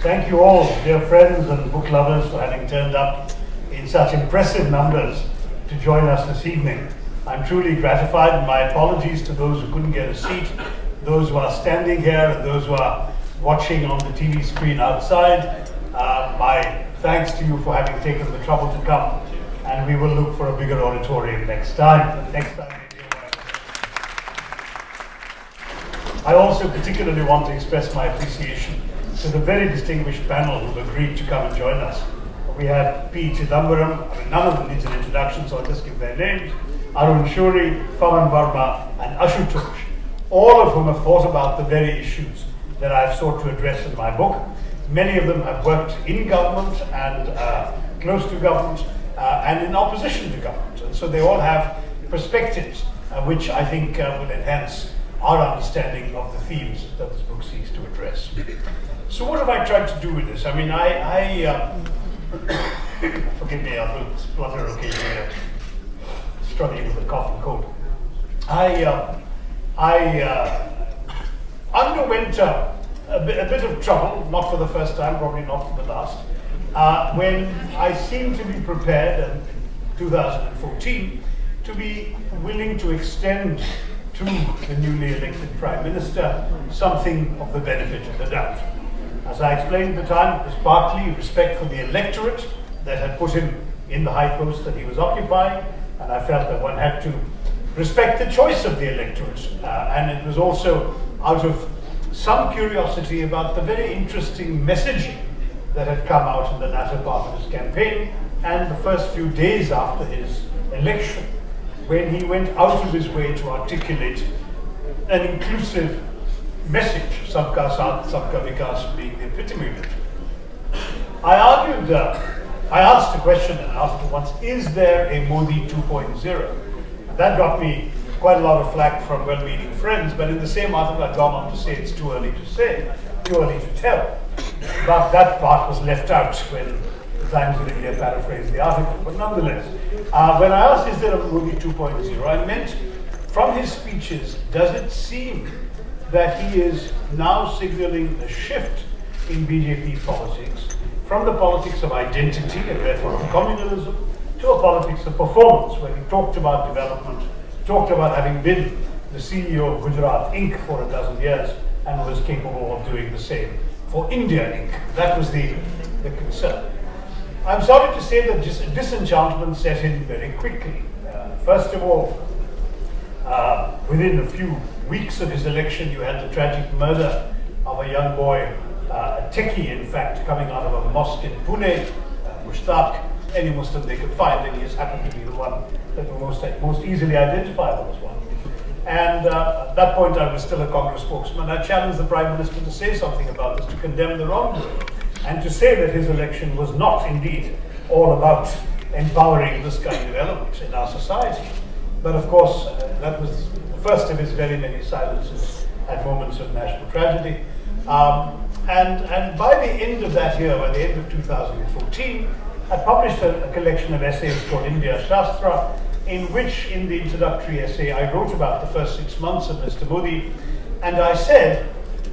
Thank you all, dear friends and book lovers, for having turned up in such impressive numbers to join us this evening. I'm truly gratified, and my apologies to those who couldn't get a seat, those who are standing here and those who are watching on the TV screen outside. My thanks to you for having taken the trouble to come, and we will look for a bigger auditorium next time. I also particularly want to express my appreciation to the very distinguished panel who've agreed to come and join us. We have P. Chidambaram, none of them needs an introduction, so I'll just give their names. Arun Shuri, Pavan Verma, and Ashutosh, all of whom have thought about the very issues that I've sought to address in my book. Many of them have worked in government and close to government and in opposition to government. And so they all have perspectives which I think will enhance our understanding of the themes that this book seeks to address. So what have I tried to do with this? I mean, forgive me, I will splutter occasionally, struggling with a cough and cold. I underwent a bit of trouble, not for the first time, probably not for the last, when I seemed to be prepared in 2014 to be willing to extend to the newly elected Prime Minister something of the benefit of the doubt. As I explained at the time, it was partly respect for the electorate that had put him in the high post that he was occupying, and I felt that one had to respect the choice of the electorate. And it was also out of some curiosity about the very interesting messaging that had come out in the latter part of his campaign and the first few days after his election, when he went out of his way to articulate an inclusive message, Sabka Saath, Sabka Vikas being the epitome of it. I asked a question and asked it once, is there a Modi 2.0? That got me quite a lot of flack from well-meaning friends, but in the same article I'd gone on to say it's too early to say, too early to tell. But that part was left out when the Times of India paraphrased the article. But nonetheless, when I asked is there a Modi 2.0, I meant from his speeches, does it seem that he is now signaling a shift in BJP politics from the politics of identity and therefore of communalism to a politics of performance, where he talked about development, talked about having been the CEO of Gujarat Inc. for a dozen years and was capable of doing the same for India Inc. That was the concern. I'm sorry to say that disenchantment set in very quickly. First of all, within a few weeks of his election, you had the tragic murder of a young boy, a techie in fact, coming out of a mosque in Pune, Mushtaq, any Muslim they could find, and he just happened to be the one that was most easily identifiable as one. And at that point I was still a Congress spokesman. I challenged the Prime Minister to say something about this, to condemn the wrongdoing, and to say that his election was not indeed all about empowering this kind of element in our society. But of course, that was the first of his very many silences at moments of national tragedy. And by the end of that year, by the end of 2014, I published a collection of essays called India Shastra, in which, in the introductory essay, I wrote about the first 6 months of Mr. Modi, and I said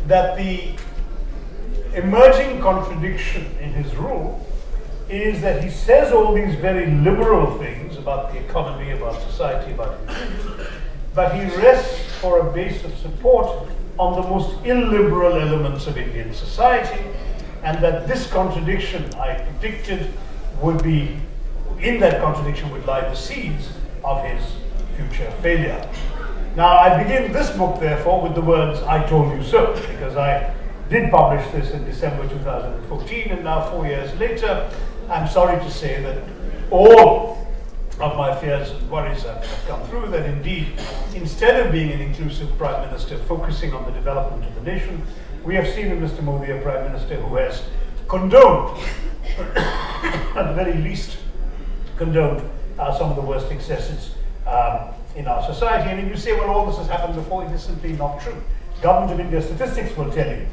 that the emerging contradiction in his rule is that he says all these very liberal things about the economy, about society, about humanity, but he rests for a base of support on the most illiberal elements of Indian society, and that this contradiction, I predicted, would be, in that contradiction would lie the seeds of his future failure. Now, I begin this book, therefore, with the words, "I told you so," because I did publish this in December 2014, and now 4 years later, I'm sorry to say that all of my fears and worries have come through, that indeed, instead of being an inclusive Prime Minister focusing on the development of the nation, we have seen in Mr. Modi a Prime Minister who has condoned, at the very least, condoned some of the worst excesses in our society. And if you say, well, all this has happened before, it is simply not true. Government of India statistics will tell you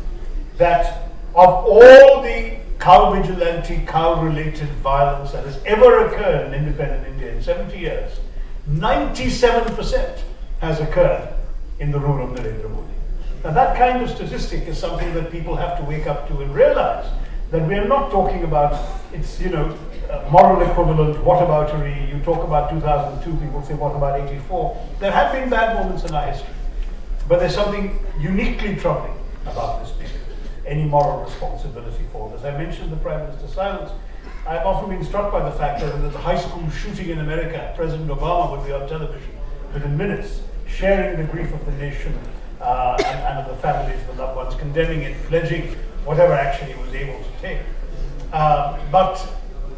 that of all the cow vigilante, cow-related violence that has ever occurred in independent India in 70 years, 97% has occurred in the rule of Narendra Modi. Now that kind of statistic is something that people have to wake up to and realize that we are not talking about its, moral equivalent, whataboutery. You talk about 2002, people say, what about 84? There have been bad moments in our history, but there's something uniquely troubling about this period. Any moral responsibility for it. As I mentioned the Prime Minister's silence, I've often been struck by the fact that in the high school shooting in America, President Obama would be on television within minutes, sharing the grief of the nation and of the families of the loved ones, condemning it, pledging whatever action he was able to take. But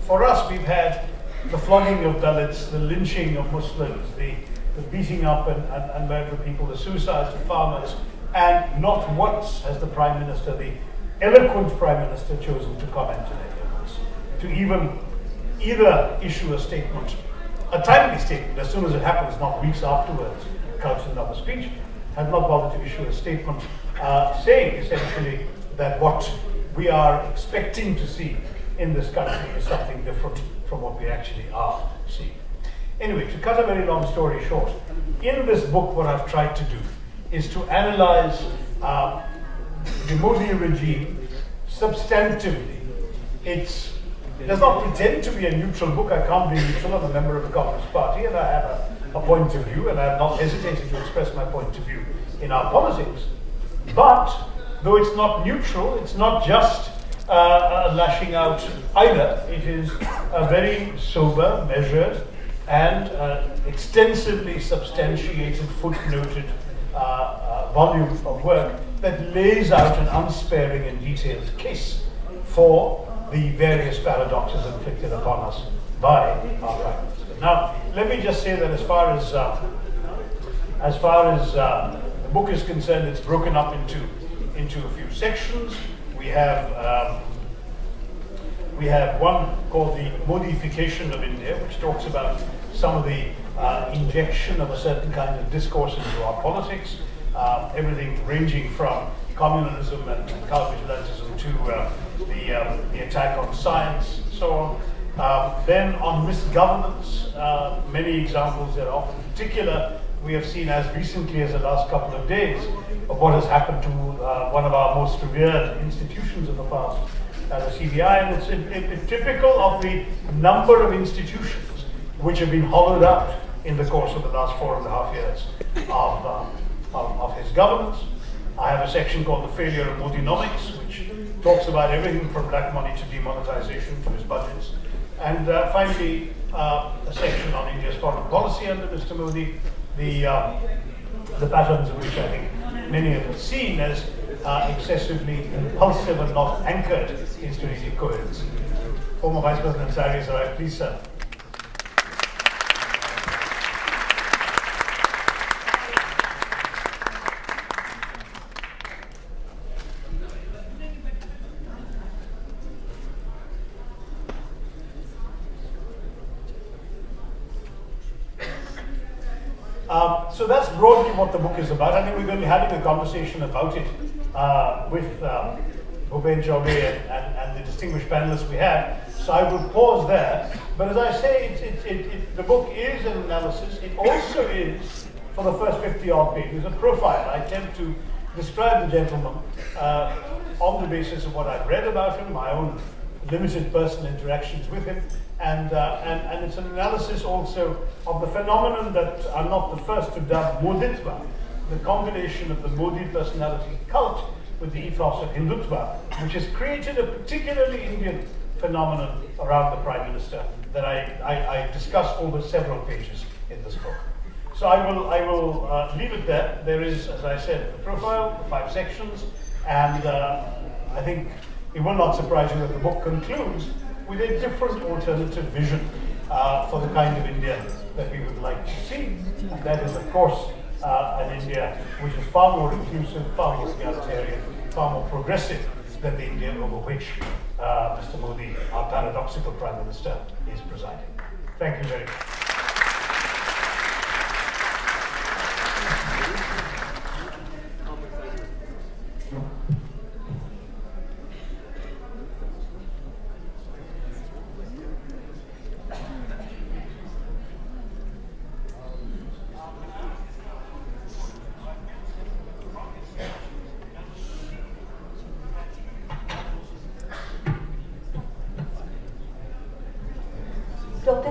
for us, we've had the flogging of Dalits, the lynching of Muslims, the beating up and murder of people, the suicides of farmers, and not once has the Prime Minister, the eloquent Prime Minister, chosen to comment on any of this, to even either issue a statement, a timely statement, as soon as it happens, not weeks afterwards, couched in another speech, had not bothered to issue a statement saying essentially that what we are expecting to see in this country is something different from what we actually are seeing. Anyway, to cut a very long story short, in this book what I've tried to do is to analyze the Modi regime substantively. It does not pretend to be a neutral book. I can't be neutral. I'm a member of the Communist Party and I have a point of view, and I have not hesitated to express my point of view in our politics. But though it's not neutral, it's not just lashing out either. It is a very sober, measured, and extensively substantiated, footnoted volume of work that lays out an unsparing and detailed case for the various paradoxes inflicted upon us by our Prime Minister. Now, let me just say that as far as the book is concerned, it's broken up into a few sections. We have one called the Modification of India, which talks about some of the injection of a certain kind of discourse into our politics, everything ranging from communalism and counter-vigilantism to the attack on science, and so on. Then on misgovernance, many examples thereof. In particular, we have seen as recently as the last couple of days of what has happened to one of our most revered institutions of the past, the CBI, and it's typical of the number of institutions which have been hollowed out in the course of the last 4.5 years of his governance. I have a section called The Failure of Modinomics, which talks about everything from black money to demonetization to his budgets. And finally, a section on India's foreign policy under Mr. Modi, the patterns of which I think many have seen as excessively impulsive and not anchored in strategic coherence. Former Vice President Sari Sarai, please, sir. So that's broadly what the book is about. I think we're going to be having a conversation about it with Bhupen Chaubey and the distinguished panelists we have. So I will pause there. But as I say, the book is an analysis. It also is, for the first 50-odd pages, a profile. I tend to describe the gentleman on the basis of what I've read about him, my own limited personal interactions with him, and it's an analysis also of the phenomenon that I'm not the first to dub Moditva, the combination of the Modi personality cult with the ethos of Hindutva, which has created a particularly Indian phenomenon around the Prime Minister that I discuss over several pages in this book. So I will leave it there. There is, as I said, the profile, the 5 sections, and I think it will not surprise you that the book concludes with a different alternative vision for the kind of India that we would like to see. And that is, of course, an India which is far more inclusive, far more egalitarian, far more progressive than the India over which Mr. Modi, our paradoxical Prime Minister, is presiding. Thank you very much.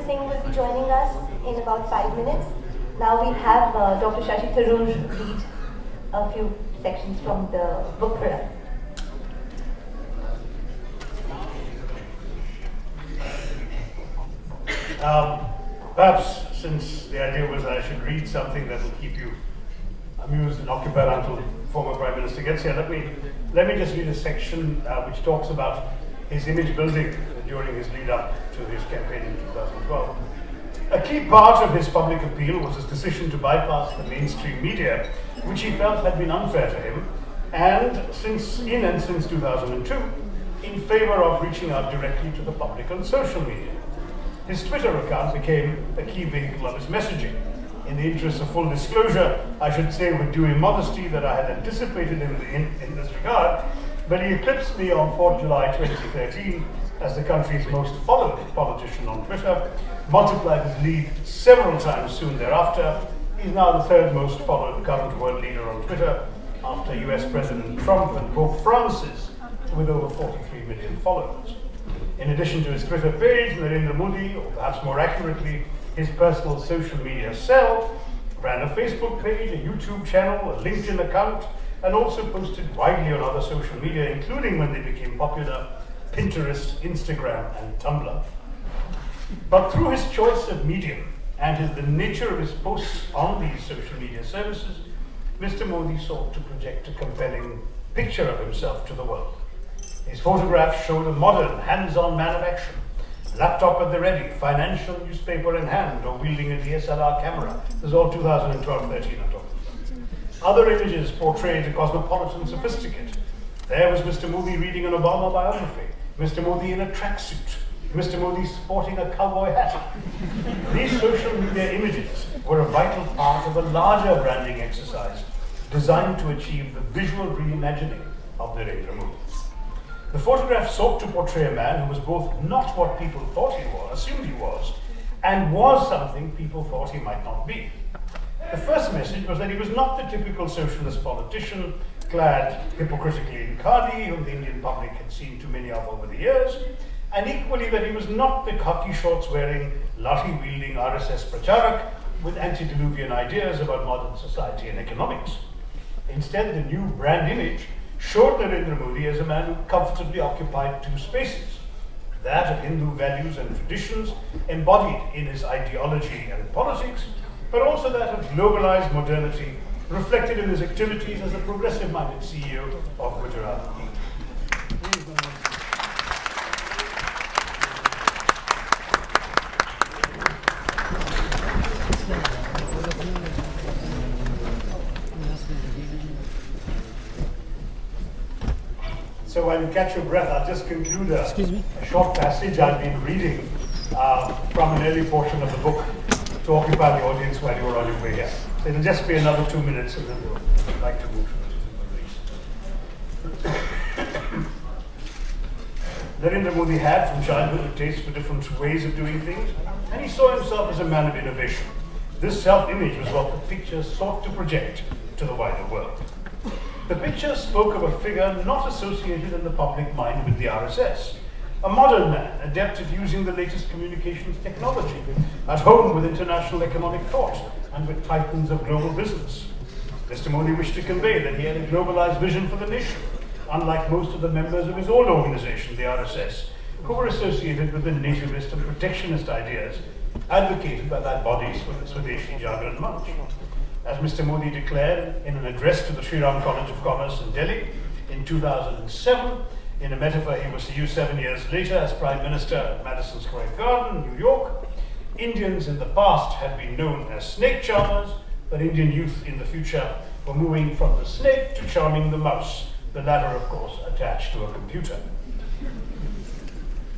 Mr. Singh will be joining us in about 5 minutes. Now we have Dr. Shashi Tharoor read a few sections from the book for us. Perhaps since the idea was that I should read something that will keep you amused and occupied until the former Prime Minister gets here, let me just read a section which talks about his image building during his lead up to his campaign in 2012. A key part of his public appeal was his decision to bypass the mainstream media, which he felt had been unfair to him, and since 2002, in favor of reaching out directly to the public on social media. His Twitter account became a key vehicle of his messaging. In the interest of full disclosure, I should say with due immodesty that I had anticipated in this regard, but he eclipsed me on 4th July 2013 as the country's most followed politician on Twitter, multiplied his lead several times soon thereafter. He's now the third most followed current world leader on Twitter, after US President Trump and Pope Francis, with over 43 million followers. In addition to his Twitter page, Narendra Modi, or perhaps more accurately, his personal social media cell, ran a Facebook page, a YouTube channel, a LinkedIn account, and also posted widely on other social media, including when they became popular, Pinterest, Instagram, and Tumblr. But through his choice of medium and the nature of his posts on these social media services, Mr. Modi sought to project a compelling picture of himself to the world. His photographs showed a modern, hands-on man of action, laptop at the ready, financial newspaper in hand, or wielding a DSLR camera. This is all 2012-13 I'm talking about. Other images portrayed a cosmopolitan sophisticate. There was Mr. Modi reading an Obama biography, Mr. Modi in a tracksuit, Mr. Modi sporting a cowboy hat. These social media images were a vital part of a larger branding exercise designed to achieve the visual reimagining of Narendra Modi. The photograph sought to portray a man who was both not what people thought he was, assumed he was, and was something people thought he might not be. The first message was that he was not the typical socialist politician, clad hypocritically in khadi, whom the Indian public had seen too many of over the years, and equally that he was not the khaki shorts wearing, lathi wielding RSS pracharak with antediluvian ideas about modern society and economics. Instead, the new brand image showed Narendra Modi as a man who comfortably occupied two spaces, that of Hindu values and traditions embodied in his ideology and politics, but also that of globalized modernity reflected in his activities as a progressive-minded CEO of Gujarat. So while you catch your breath, I'll just conclude a short passage I've been reading from an early portion of the book to occupy the audience while you were on your way here. So it'll just be another 2 minutes and then we'll like to move to it. Narendra Modi had from childhood a taste for different ways of doing things, and he saw himself as a man of innovation. This self-image was what the picture sought to project to the wider world. The picture spoke of a figure not associated in the public mind with the RSS, a modern man adept at using the latest communications technology, at home with international economic thought and with titans of global business. Mr. Modi wished to convey that he had a globalized vision for the nation, unlike most of the members of his old organization, the RSS, who were associated with the nativist and protectionist ideas advocated by that body's Swadeshi Jagran Manch. As Mr. Modi declared in an address to the Sri Ram College of Commerce in Delhi in 2007, in a metaphor he was to use 7 years later as Prime Minister at Madison Square Garden, New York, Indians in the past had been known as snake charmers, but Indian youth in the future were moving from the snake to charming the mouse, the latter, of course, attached to a computer.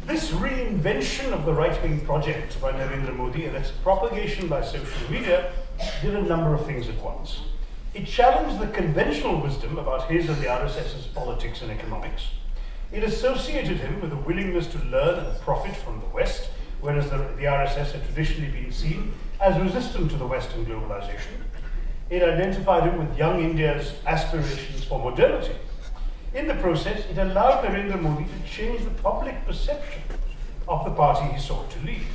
This reinvention of the right-wing project by Narendra Modi and its propagation by social media did a number of things at once. It challenged the conventional wisdom about his and the RSS's politics and economics. It associated him with a willingness to learn and profit from the West, whereas the RSS had traditionally been seen as resistant to the Western globalization. It identified him with young India's aspirations for modernity. In the process, it allowed Narendra Modi to change the public perception of the party he sought to lead.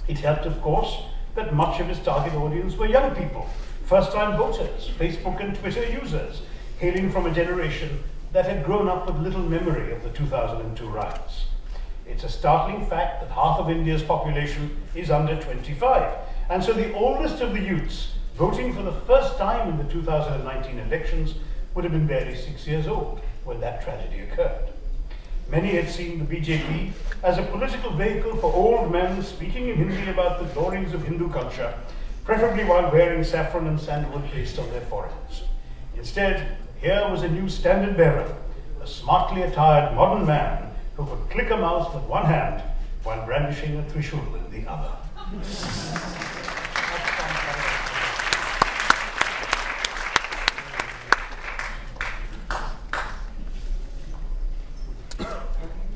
It helped, of course, that much of his target audience were young people, first-time voters, Facebook and Twitter users, hailing from a generation that had grown up with little memory of the 2002 riots. It's a startling fact that half of India's population is under 25, and so the oldest of the youths voting for the first time in the 2019 elections would have been barely 6 years old when that tragedy occurred. Many had seen the BJP as a political vehicle for old men speaking in Hindi about the glories of Hindu culture, preferably while wearing saffron and sandalwood paste on their foreheads. Instead, here was a new standard bearer, a smartly attired modern man who could click a mouse with one hand while brandishing a trishul in the other.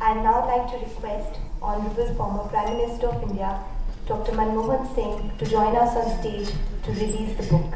I'd now like to request Honorable former Prime Minister of India, Dr. Manmohan Singh, to join us on stage to release the book.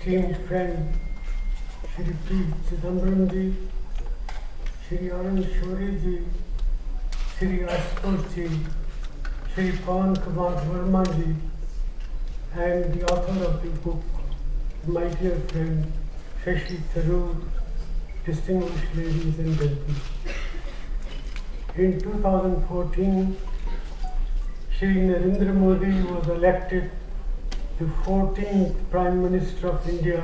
esteemed friend Shri P. Chidambaram ji, Shri Anand Shori ji, Shri Ashutosh ji, Shri Pawan Kumar Verma ji, and the author of the book, my dear friend Shashi Tharoor, distinguished ladies and gentlemen. In 2014, Shri Narendra Modi was elected the 14th Prime Minister of India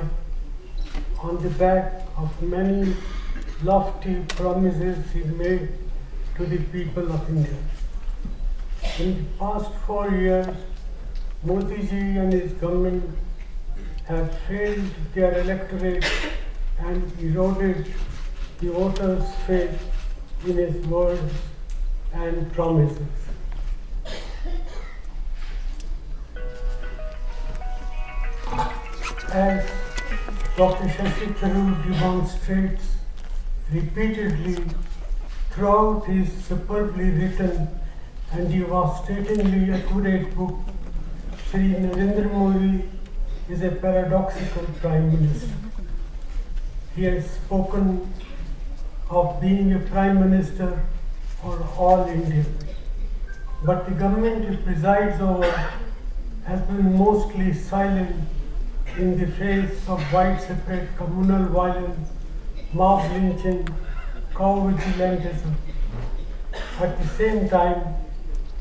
on the back of many lofty promises he made to the people of India. In the past 4 years, Modi ji and his government have failed their electorate and eroded the voters' faith in his words and promises. As Dr. Shashi Tharoor demonstrates repeatedly throughout his superbly written and devastatingly accurate book, Shri Narendra Modi is a paradoxical Prime Minister. He has spoken of being a Prime Minister for all Indians, but the government he presides over has been mostly silent in the face of widespread communal violence, mob lynching, cow vigilantism. At the same time,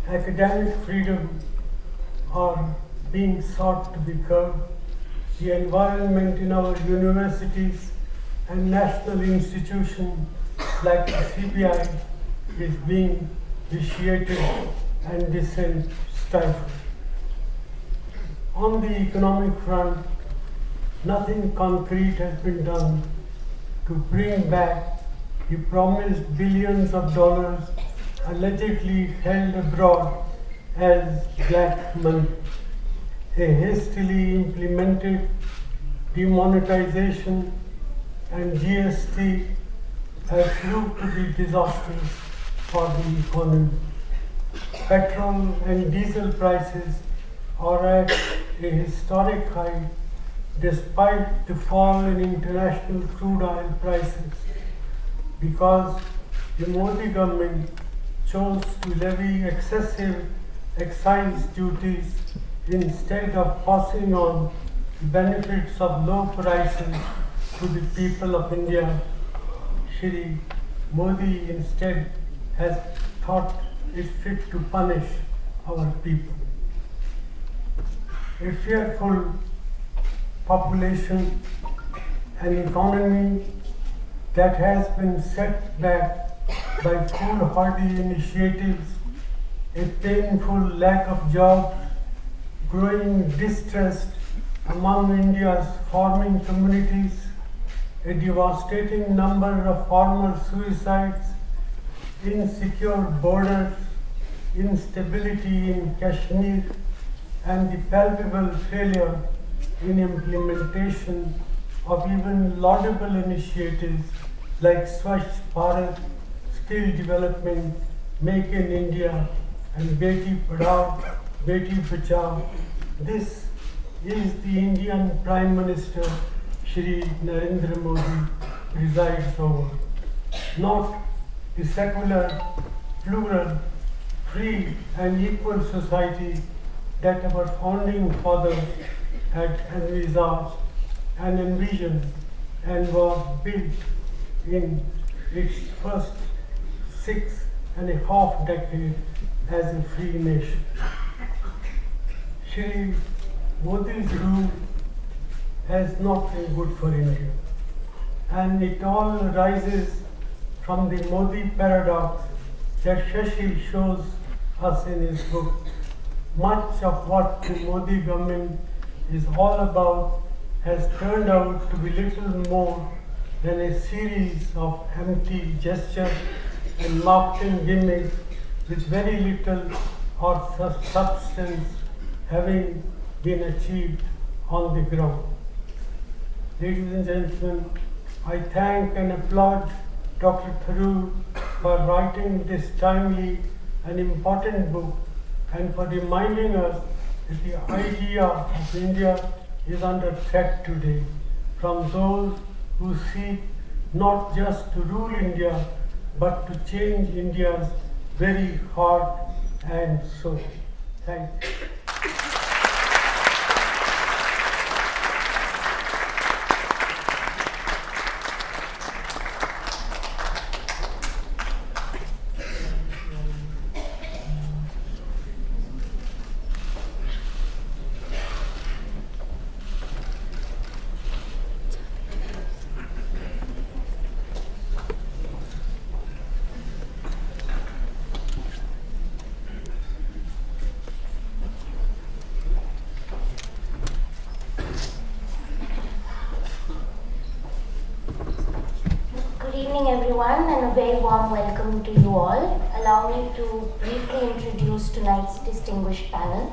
academic freedom are being sought to be curbed. The environment in our universities and national institutions like the CBI is being vitiated and dissent stifled. On the economic front, nothing concrete has been done to bring back the promised billions of dollars allegedly held abroad as black money. A hastily implemented demonetization and GST have proved to be disastrous for the economy. Petrol and diesel prices are at a historic high despite the fall in international crude oil prices, because the Modi government chose to levy excessive excise duties instead of passing on the benefits of low prices to the people of India. Shri Modi instead has thought it fit to punish our people. A fearful population, an economy that has been set back by foolhardy initiatives, a painful lack of jobs, growing distrust among India's farming communities, a devastating number of farmer suicides, insecure borders, instability in Kashmir, and the palpable failure in implementation of even laudable initiatives like Swachh Bharat, skill development, Make in India, and Beti Padhao, Beti Bachao. This is the Indian Prime Minister, Shri Narendra Modi, presides over. Not the secular, plural, free and equal society that our founding fathers had envisaged and envisioned and was built in its first 6.5 decades as a free nation. Shri Modi's rule has not been good for India, and it all arises from the Modi paradox that Shashi shows us in his book. Much of what the Modi government is all about has turned out to be little more than a series of empty gestures and marketing gimmicks with very little or substance having been achieved on the ground. Ladies and gentlemen, I thank and applaud Dr. Tharoor for writing this timely and important book and for reminding us that the idea of India is under threat today from those who seek not just to rule India but to change India's very heart and soul. Thank you. Good evening everyone and a very warm welcome to you all. Allow me to briefly introduce tonight's distinguished panel.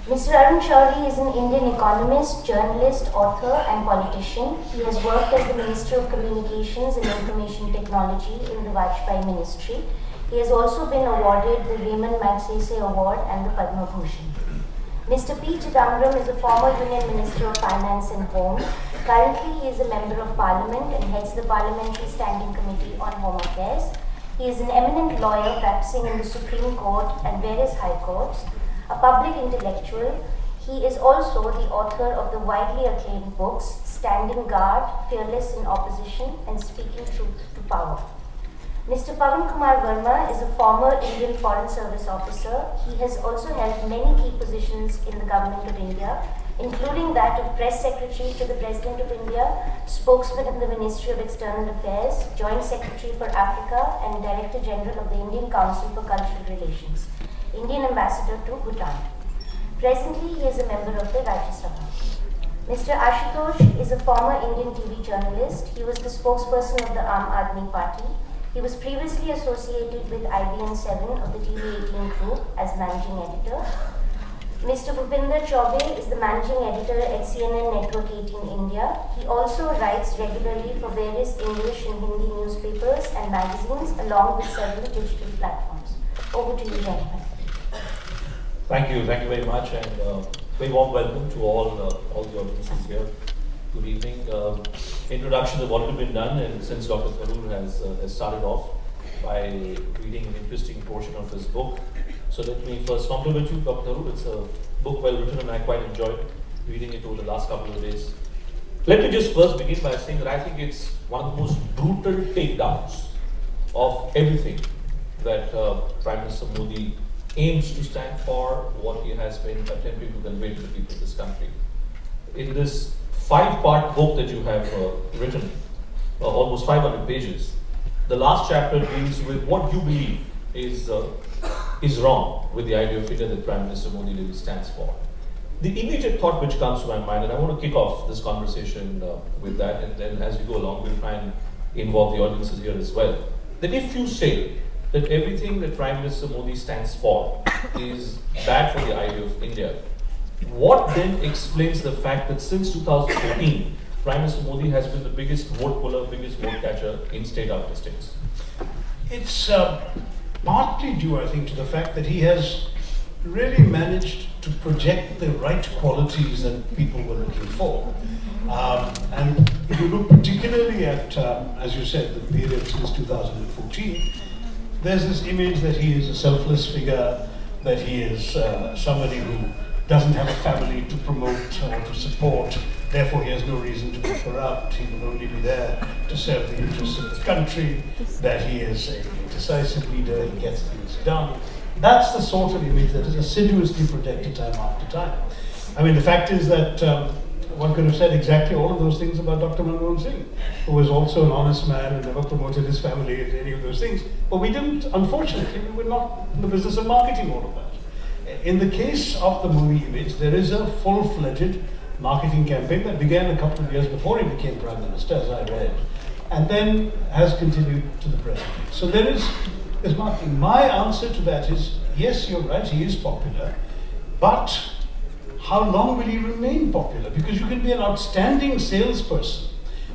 Mr. Arun Shourie is an Indian economist, journalist, author and politician. He has worked as the Minister of Communications and Information Technology in the Vajpayee Ministry. He has also been awarded the Raymond Magsaysay Award and the Padma Bhushan. Mr. P. Chidambaram is a former Union Minister of Finance and Home. Currently, he is a Member of Parliament and heads the Parliamentary Standing Committee on Home Affairs. He is an eminent lawyer practicing in the Supreme Court and various high courts, a public intellectual. He is also the author of the widely acclaimed books Standing Guard, Fearless in Opposition, and Speaking Truth to Power. Mr. Pawan Kumar Verma is a former Indian Foreign Service officer. He has also held many key positions in the Government of India, including that of Press Secretary to the President of India, Spokesman in the Ministry of External Affairs, Joint Secretary for Africa, and Director General of the Indian Council for Cultural Relations, Indian Ambassador to Bhutan. Presently, he is a member of the Rajya Sabha. Mr. Ashutosh is a former Indian TV journalist. He was the spokesperson of the Aam Aadmi Party. He was previously associated with IBN7 of the TV18 group as managing editor. Mr. Bhupinder Chaubey is the managing editor at CNN Network 18 India. He also writes regularly for various English and Hindi newspapers and magazines, along with several digital platforms. Over to you, gentlemen. Thank you very much, and very warm welcome to all the audiences here. Good evening. Introductions have already been done, and since Dr. Tharoor has started off by reading an interesting portion of his book, so let me first compliment you, Dr. Tharoor. It's a book well written, and I quite enjoyed reading it over the last couple of days. Let me just first begin by saying that I think it's one of the most brutal takedowns of everything that Prime Minister Modi aims to stand for, what he has been attempting to convey to the people of this country. In this 5-part book that you have written, almost 500 pages, the last chapter deals with what you believe is wrong with the idea of India that Prime Minister Modi really stands for. The immediate thought which comes to my mind, and I want to kick off this conversation with that, and then as we go along, we'll try and involve the audiences here as well, that if you say that everything that Prime Minister Modi stands for is bad for the idea of India, what then explains the fact that since 2014, Prime Minister Modi has been the biggest vote puller, biggest vote catcher in state after state? It's partly due, I think, to the fact that he has really managed to project the right qualities that people were looking for. And if you look particularly at, as you said, the period since 2014, there's this image that he is a selfless figure, that he is somebody who doesn't have a family to promote or to support, therefore he has no reason to be corrupt, he will only be there to serve the interests of the country, that he is a decisive leader, he gets things done. That's the sort of image that is assiduously projected time after time. I mean, the fact is that one could have said exactly all of those things about Dr. Manmohan Singh, who was also an honest man and never promoted his family into any of those things. But we didn't, unfortunately, we were not in the business of marketing all of that. In the case of the Modi image, there is a full-fledged marketing campaign that began a couple of years before he became Prime Minister, as I read, and then has continued to the present. So there is marketing. My answer to that is, yes, you're right, he is popular, but how long will he remain popular? Because you can be an outstanding salesperson,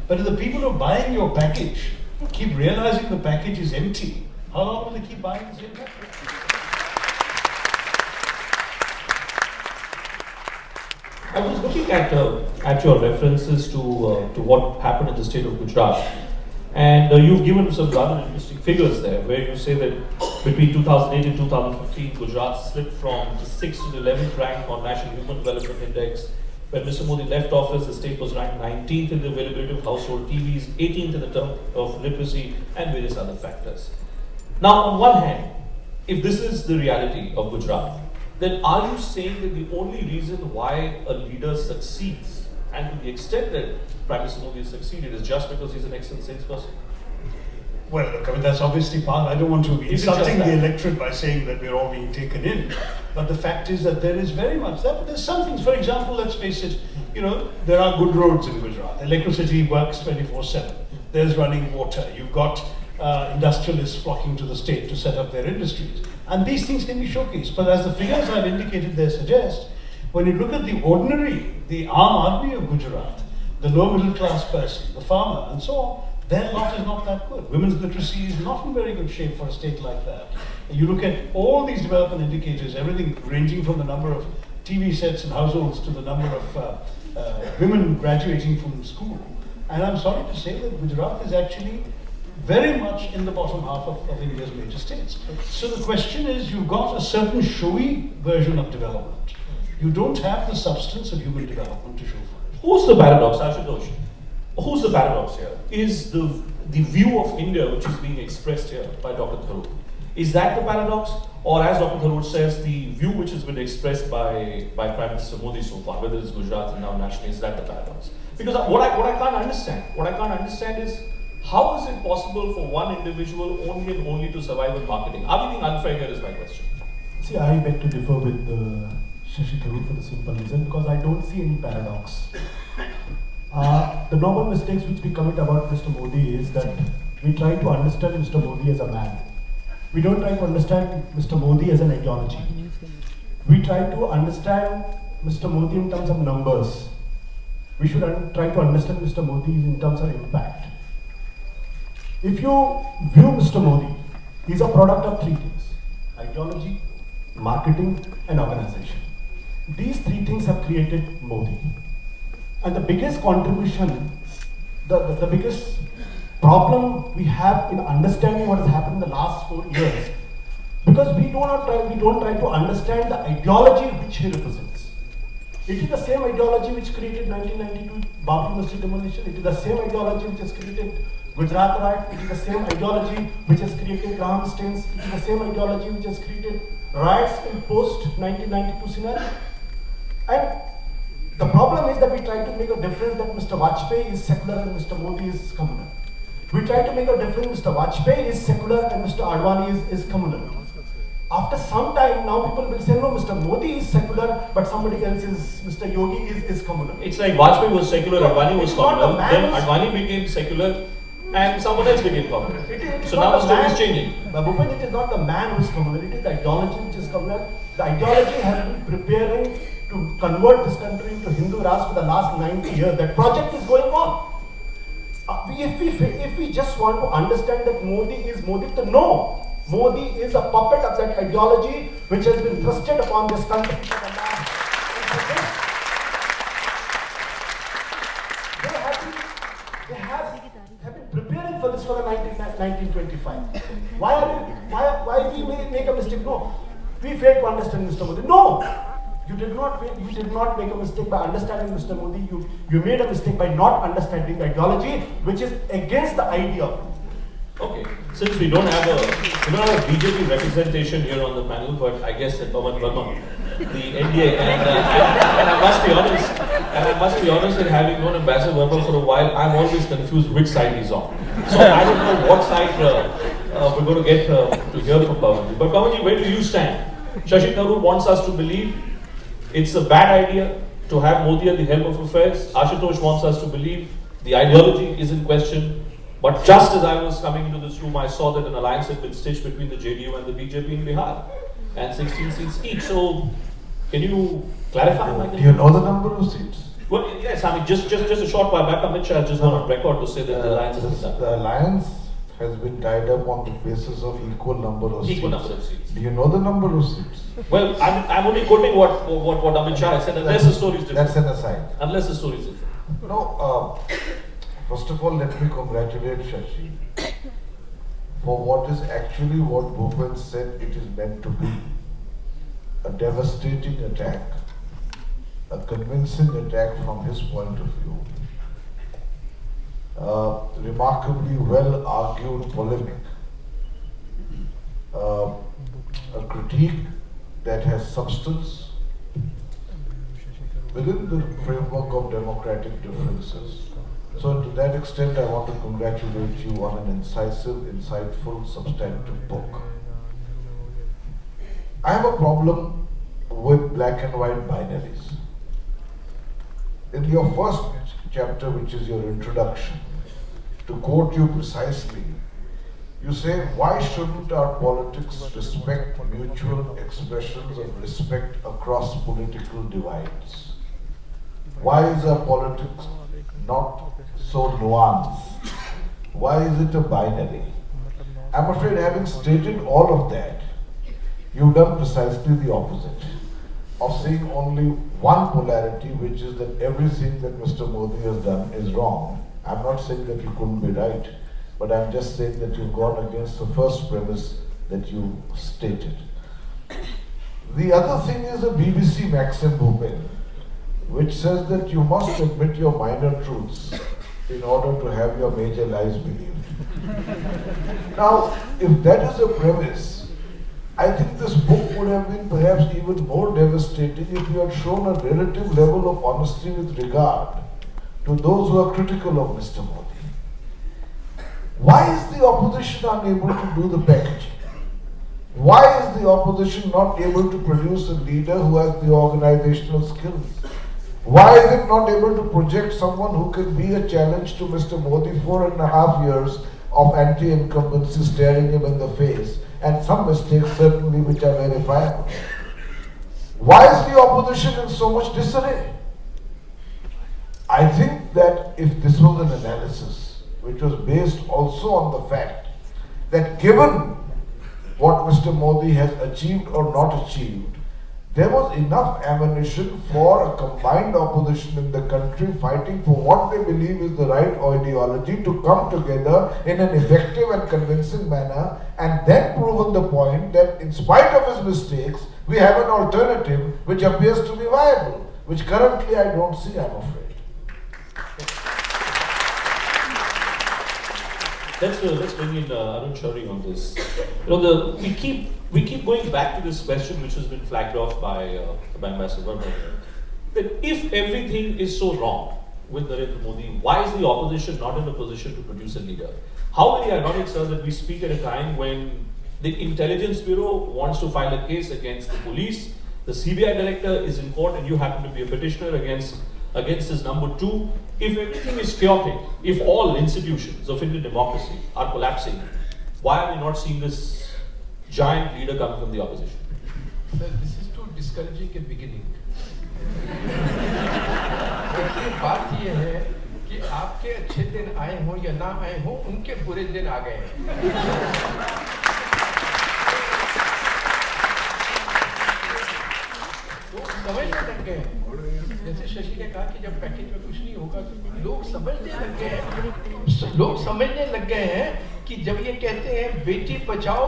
but if the people who are buying your package keep realizing the package is empty, how long will they keep buying the same package? I was looking at your references to what happened in the state of Gujarat, and you've given some rather interesting figures there, where you say that between 2008 and 2015, Gujarat slipped from the 6th to the 11th rank on National Human Development Index. When Mr. Modi left office, the state was ranked 19th in the availability of household TVs, 18th in the term of literacy, and various other factors. Now, on one hand, if this is the reality of Gujarat, then are you saying that the only reason why a leader succeeds, and to the extent that Prime Minister Modi has succeeded, is just because he's an excellent salesperson? Well, look, I mean, that's obviously part. I don't want to be insulting the electorate by saying that we're all being taken in. But the fact is that there is very much that. There's some things, for example, let's face it, there are good roads in Gujarat. Electricity works 24/7. There's running water. You've got industrialists flocking to the state to set up their industries. And these things can be showcased. But as the figures I've indicated there suggest, when you look at the ordinary, the Aam Aadmi of Gujarat, the low middle class person, the farmer, and so on, their lot is not that good. Women's literacy is not in very good shape for a state like that. You look at all these development indicators, everything ranging from the number of TV sets in households to the number of women graduating from school. And I'm sorry to say that Gujarat is actually very much in the bottom half of India's major states. So the question is, you've got a certain showy version of development. You don't have the substance of human development to show for it. Who's the paradox, Ashutosh? Who's the paradox here? Is the view of India which is being expressed here by Dr. Tharoor, Is that the paradox? Or as Dr. Tharoor says, the view which has been expressed by Prime Minister Modi so far, whether it's Gujarat and now nationally, is that the paradox? Because what I can't understand is, how is it possible for one individual only and only to survive in marketing? Are we being unfair here is my question. See, I beg to differ with Shashi Tharoor for the simple reason because I don't see any paradox. The normal mistakes which we commit about Mr. Modi is that we try to understand Mr. Modi as a man. We don't try to understand Mr. Modi as an ideology. We try to understand Mr. Modi in terms of numbers. We should try to understand Mr. Modi in terms of impact. If you view Mr. Modi, he's a product of three things: ideology, marketing, and organization. These three things have created Modi. And the biggest contribution, the biggest problem we have in understanding what has happened in the last 4 years, because we don't try to understand the ideology which he represents. It is the same ideology which created 1992 Babri Masjid demolition. It is the same ideology which has created Gujarat riot. It is the same ideology which has created ground stains. It is the same ideology which has created riots in post-1992 scenario. And the problem is that we try to make a difference that Mr. Vajpayee is secular and Mr. Modi is communal. We try to make a difference Mr. Vajpayee is secular and Mr. Advani is communal. After some time, now people will say, no, Mr. Modi is secular, but somebody else is, Mr. Yogi is communal. It's like Vajpayee was secular, So, Advani was it's not communal, the man then who's- Advani became secular, and someone else became communal. It is So not now the story man- is changing. But Bhupen, it is not the man who is communal, it is the ideology which is communal. The ideology has been preparing to convert this country into Hindu Rashtra for the last 90 years. That project is going on. If we just want to understand that Modi is Modi, then no. Modi is a puppet of that ideology which has been thrusted upon this country for the last. They have been preparing for this for the 1925. Why we make a mistake? No. We failed to understand Mr. Modi. No! You did not make a mistake by understanding Mr. Modi. You made a mistake by not understanding the ideology, which is against the idea. Okay, since we don't have a BJP representation here on the panel, but I guess at Pawan Verma, the NDA, and I must be honest in having known Ambassador Verma for a while, I'm always confused which side he's on. So I don't know what side we're going to get to hear from Pawanji. But Pawanji, where do you stand? Shashi Tharoor wants us to believe it's a bad idea to have Modi at the helm of affairs. Ashutosh wants us to believe the ideology is in question. But just as I was coming into this room, I saw that an alliance had been stitched between the JDU and the BJP in Bihar, and 16 seats each. So, can you clarify, Michael? Do you know the number of seats? Well, yes, I mean, just a short while back, Amit Shah has just gone on record to say that the alliance has been done. The alliance has been tied up on the basis of equal number of seats. Equal number of seats. Do you know the number of seats? Well, I'm only quoting what Amit Shah has said, unless the story is different. That's an aside. Unless the story is different. No, first of all, let me congratulate Shashi for what is actually what Bhupen said it is meant to be. A devastating attack, a convincing attack from his point of view. Remarkably well argued polemic. A critique that has substance within the framework of democratic differences. So to that extent, I want to congratulate you on an incisive, insightful, substantive book. I have a problem with black and white binaries. In your first chapter, which is your introduction, to quote you precisely, you say, why shouldn't our politics respect mutual expressions of respect across political divides? Why is our politics not so nuanced? Why is it a binary? I'm afraid, having stated all of that, you've done precisely the opposite of saying only one polarity, which is that everything that Mr. Modi has done is wrong. I'm not saying that you couldn't be right, but I'm just saying that you've gone against the first premise that you stated. The other thing is a BBC maxim, Bhupen, which says that you must admit your minor truths in order to have your major lies believed. Now, if that is a premise, I think this book would have been perhaps even more devastating if you had shown a relative level of honesty with regard to those who are critical of Mr. Modi. Why is the opposition unable to do the packaging? Why is the opposition not able to produce a leader who has the organizational skills? Why is it not able to project someone who can be a challenge to Mr. Modi 4.5 years of anti-incumbency staring him in the face, and some mistakes certainly which are verifiable? Why is the opposition in so much disarray? I think that if this was an analysis which was based also on the fact that given what Mr. Modi has achieved or not achieved, there was enough ammunition for a combined opposition in the country fighting for what they believe is the right ideology to come together in an effective and convincing manner, and then proven the point that in spite of his mistakes, we have an alternative which appears to be viable, which currently I don't see, I'm afraid. Let's bring in Arun Shourie on this. We keep going back to this question which has been flagged off by Ambassador Verma, that if everything is so wrong with Narendra Modi, why is the opposition not in a position to produce a leader? How very ironic, sir, that we speak at a time when the Intelligence Bureau wants to file a case against the police, the CBI director is in court, and you happen to be a petitioner against his number two. If everything is chaotic, if all institutions of Indian democracy are collapsing, why are we not seeing this giant leader coming from the opposition? Sir, this is too discouraging at beginning. देखिए बात ये है कि आपके अच्छे दिन आए हों या ना आए हों, उनके बुरे दिन आ गए हैं। लोग समझने लग गए हैं, जैसे शशि ने कहा कि जब पैकेज में कुछ नहीं होगा, लोग समझने लग गए हैं। लोग समझने लग गए हैं कि जब ये कहते हैं बेटी बचाओ,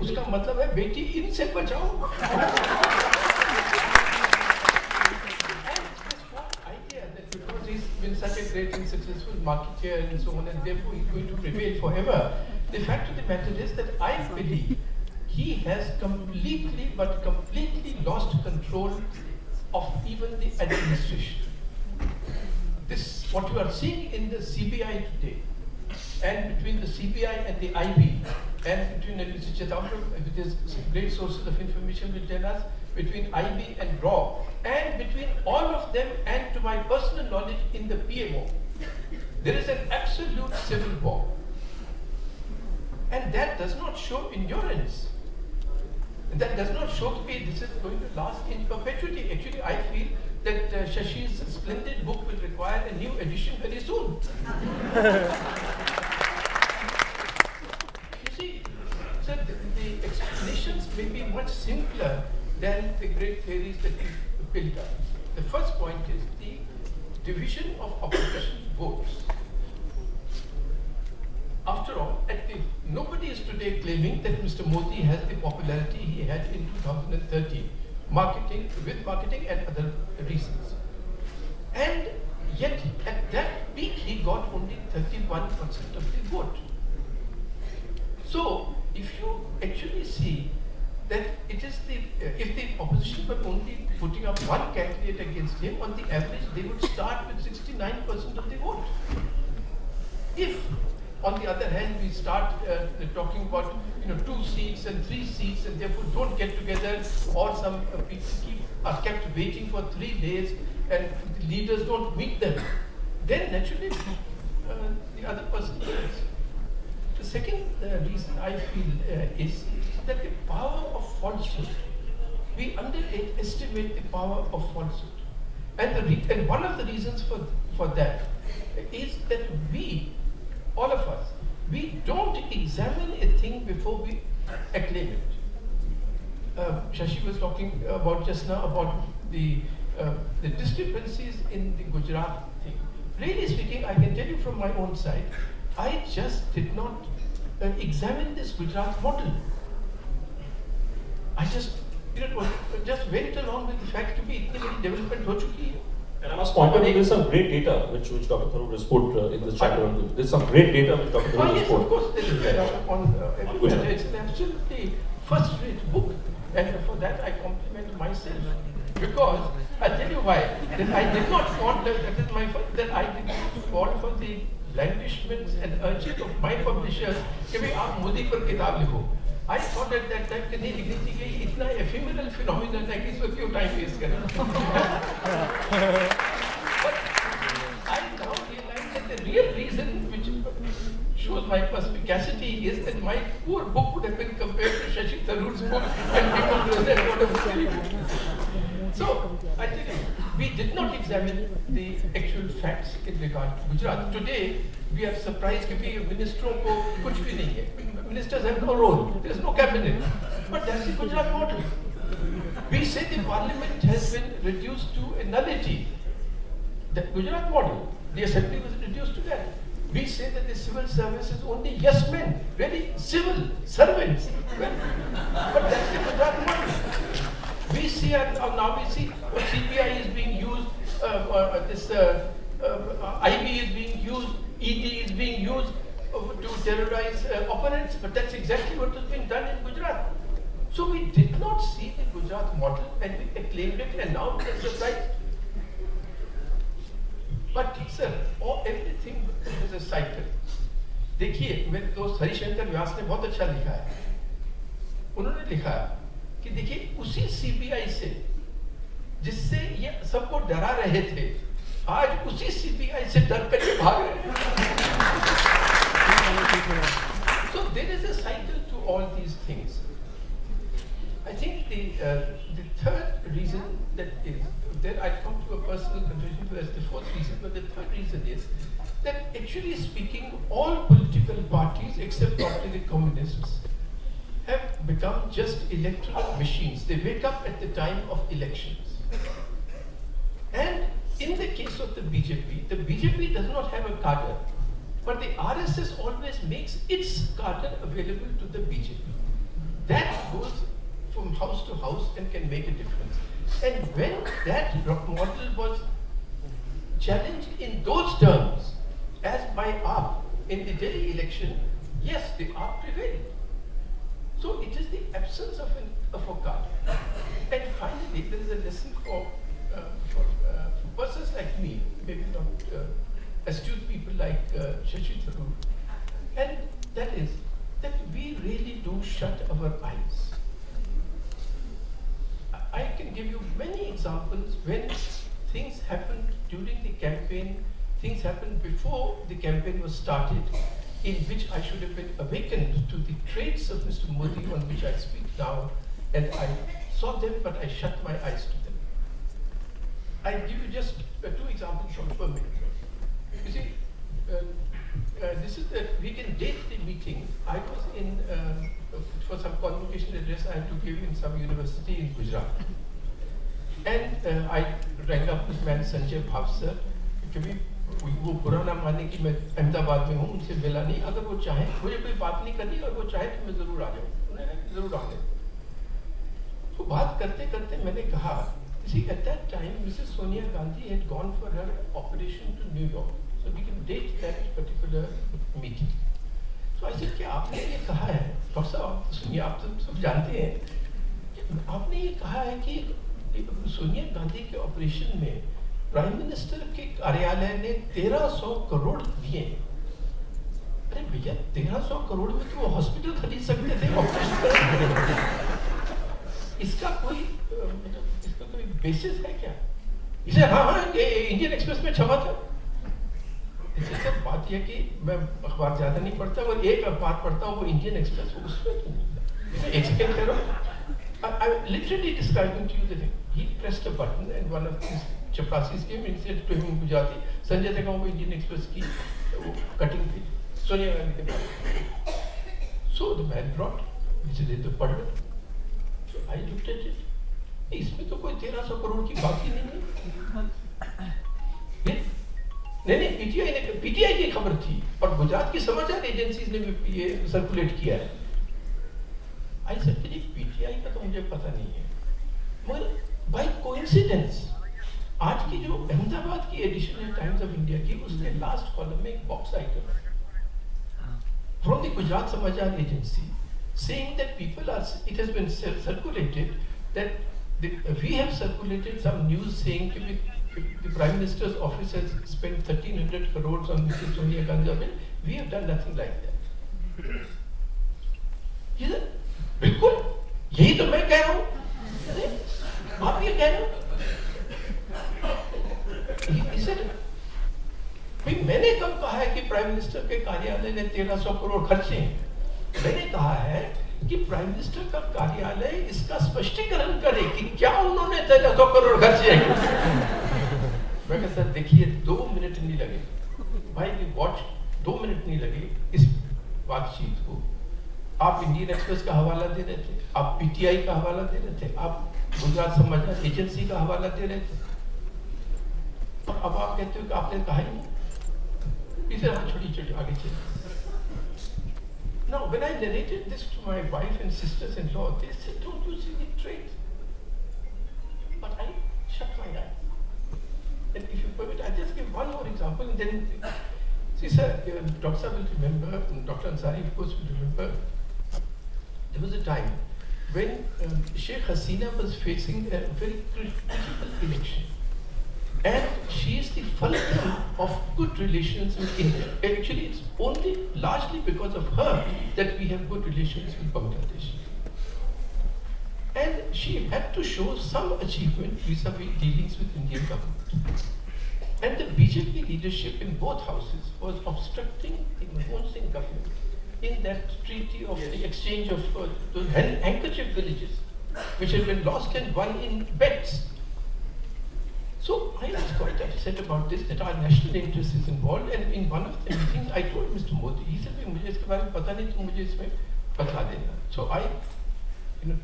उसका मतलब है बेटी इनसे बचाओ। He's been such a great and successful marketeer and so on, and therefore he's going to prevail forever. The fact of the matter is that I believe he has completely lost control of even the administration. This, what you are seeing in the CBI today, and between the CBI and the IB, and between Mr. Tharoor, with his great sources of information will tell us, between IB and RAW, and between all of them and to my personal knowledge in the PMO, there is an absolute civil war. And that does not show endurance. That does not show to me this is going to last in perpetuity. Actually, I feel that Shashi's splendid book will require a new edition very soon. You see, sir, the explanations may be much simpler than the great theories that we built up. The first point is the division of opposition votes. After all, nobody is today claiming that Mr. Modi has the popularity he had in 2013, with marketing and other reasons. And yet, at that peak, he got only 31% of the vote. So, if you actually see that it is if the opposition were only putting up one candidate against him, on the average, they would start with 69% of the vote. If on the other hand, we start talking about 2 seats and 3 seats, and therefore don't get together, or some people are kept waiting for 3 days, and the leaders don't meet them. Then naturally, the other person wins. The second reason I feel is that the power of falsehood. We underestimate the power of falsehood, and one of the reasons for that is that we, all of us, we don't examine a thing before we acclaim it. Shashi was talking about just now about the discrepancies in the Gujarat thing. Really speaking, I can tell you from my own side, I just did not examine this Gujarat model. I just went along with the fact to be itni development ho chuki hai. And I must point out, there's some great data which Dr. Tharoor has put in this chapter. There's some great data which Dr. Tharoor has Yes, put. of course, there is on everywhere. It's an absolutely first-rate book, and for that I compliment myself. Because I'll tell you why. That I did not fall. That is my fault. That I did not fall for the blandishments and urging of my publishers कि भाई आप मोदी पर किताब लिखो. I thought at that time कि नहीं लिखनी चाहिए, इतना ephemeral phenomenon है कि इसको क्यों time waste करें. But I now realize that the real reason which shows my perspicacity is that my poor book would have been compared to Shashi Tharoor's book and people present what a silly book. So, I tell you, we did not examine the actual facts in regard to Gujarat. Today, we are surprised that ministers ko kuch bhi nahi hai. Ministers have no role. There is no cabinet. But that's the Gujarat model. We say the parliament has been reduced to a nullity. The Gujarat model, the assembly was reduced to that. We say that the civil service is only yes men, very civil servants. But that's the Gujarat model. We see, now we see CBI is being used, IB is being used, ED is being used to terrorize opponents, but that's exactly what is being done in Gujarat. So we did not see the Gujarat model and we acclaimed it, and now we are surprised. But sir, everything is a cycle. देखिए, मेरे दोस्त हरिशंकर व्यास ने बहुत अच्छा लिखा है. उन्होंने लिखा कि देखिए उसी सीबीआई से जिससे ये सबको डरा रहे थे, आज उसी सीबीआई से डर करके भाग रहे हैं. So there is a cycle to all these things. I think the third reason that is, then I come to a personal conclusion as the fourth reason, but the third reason is that actually speaking, all political parties except probably the communists have become just electoral machines. They wake up at the time of elections. And in the case of the BJP does not have a cadre, but the RSS always makes its cadre available to the BJP. That goes from house to house and can make a difference. And when that model was challenged in those terms, as by AAP in the Delhi election, yes, the AAP prevailed. So it is the absence of a cadre. And finally, there is a lesson for persons like me, maybe not astute people like Shashi Tharoor, and that is that we really do shut our eyes. I can give you many examples when things happened during the campaign, things happened before the campaign was started, in which I should have been awakened to the traits of Mr. Modi on which I speak now, and I saw them but I shut my eyes to them. I'll give you just two examples from per minute. You see, this is we can date the meeting. I was in, for some convocation address I had to give in some university in Gujarat. And I rang up this man Sanjay Bhavsar, वो बुरा ना माने कि मैं अहमदाबाद में हूँ, उनसे मिला नहीं. अगर वो चाहे, मुझे कोई बात नहीं करनी और वो चाहे तो मैं जरूर आ जाऊँ. उन्होंने जरूर आने. तो बात करते करते मैंने कहा, see at that time Mrs. Sonia Gandhi had gone for her operation to New York, so we can date that particular meeting. So I said कि आपने ये कहा है, डॉक्टर साहब सुनिए, आप तो सब जानते हैं कि आपने ये कहा है कि सोनिया गांधी के ऑपरेशन में प्राइम मिनिस्टर के कार्यालय ने 1300 करोड़ दिए. अरे भैया 1300 करोड़ में तो वो हॉस्पिटल खरीद सकते थे ऑपरेशन करने. इसका कोई बेसिस है क्या? इसे हाँ ये इंडियन एक्सप्रेस में छपा था. इससे सब बात यह कि मैं अखबार ज्यादा नहीं पढ़ता, और एक अखबार पढ़ता हूँ वो इंडियन एक्सप्रेस, उसमें एक सेकेंड करो. I'm literally describing to you the thing. He pressed a button and one of his chapasis came and said to him in Gujarati, Sanjay देखा वो Indian Express की cutting थी, सोनिया गांधी के पास. So the man brought, he said तो पढ़ लो. So I looked at it. इसमें तो कोई 1300 करोड़ की बात ही नहीं है. नहीं पीटीआई की खबर थी और गुजरात की समाचार एजेंसीज ने भी ये सर्कुलेट किया है. आई सेड पीटीआई का तो मुझे पता नहीं है, मगर बाय कोइंसिडेंस आज की जो अहमदाबाद की एडिशन है टाइम्स ऑफ इंडिया की, उसके लास्ट कॉलम में एक बॉक्स आइटम है फ्रॉम द गुजरात समाचार agency saying that it has been circulated that we have circulated some news saying the Prime Minister's office has spent 1300 crores on Mrs. Sonia Gandhi bill. We have done nothing like that. He said, बिल्कुल यही तो मैं कह रहा हूँ, आप ये कह रहे हो? He said, भाई मैंने कब कहा है कि प्राइम मिनिस्टर के कार्यालय ने 1300 करोड़ खर्चे हैं? मैंने कहा है कि प्राइम मिनिस्टर का कार्यालय इसका स्पष्टीकरण करे कि क्या उन्होंने 1300 करोड़ खर्चे हैं। मैं कहता सर देखिए 2 मिनट नहीं लगे भाई की वॉच 2 मिनट नहीं लगे इस बातचीत को। आप इंडियन एक्सप्रेस का हवाला दे रहे थे, आप पीटीआई का हवाला दे रहे थे, आप गुजरात समाचार एजेंसी का हवाला दे रहे थे, अब आप कहते हो कि आपने कहा ही नहीं। इसे हम छोटी आगे चलिए। Now, when I narrated this to my wife and sisters-in-law, they said, "Don't you see the trait?" But I shut my eyes. And if you permit, I'll just give one more example, and then, see, sir, Dr. Sir will remember, and Dr. Ansari, of course, will remember. There was a time when Sheikh Hasina was facing a very critical election. And she is the fulcrum of good relations with India. Actually, it's only largely because of her that we have good relations with Bangladesh. And she had to show some achievement vis-a-vis dealings with Indian government. And the BJP leadership in both houses was obstructing the Manmohan Singh government in that treaty of the exchange of those handkerchief villages, which had been lost and won in bets. So I was quite upset about this, that our national interest is involved, and in one of the meetings I told Mr. Modi, he said, मुझे इसके बारे में पता नहीं, तुम मुझे इसमें बता देना. So I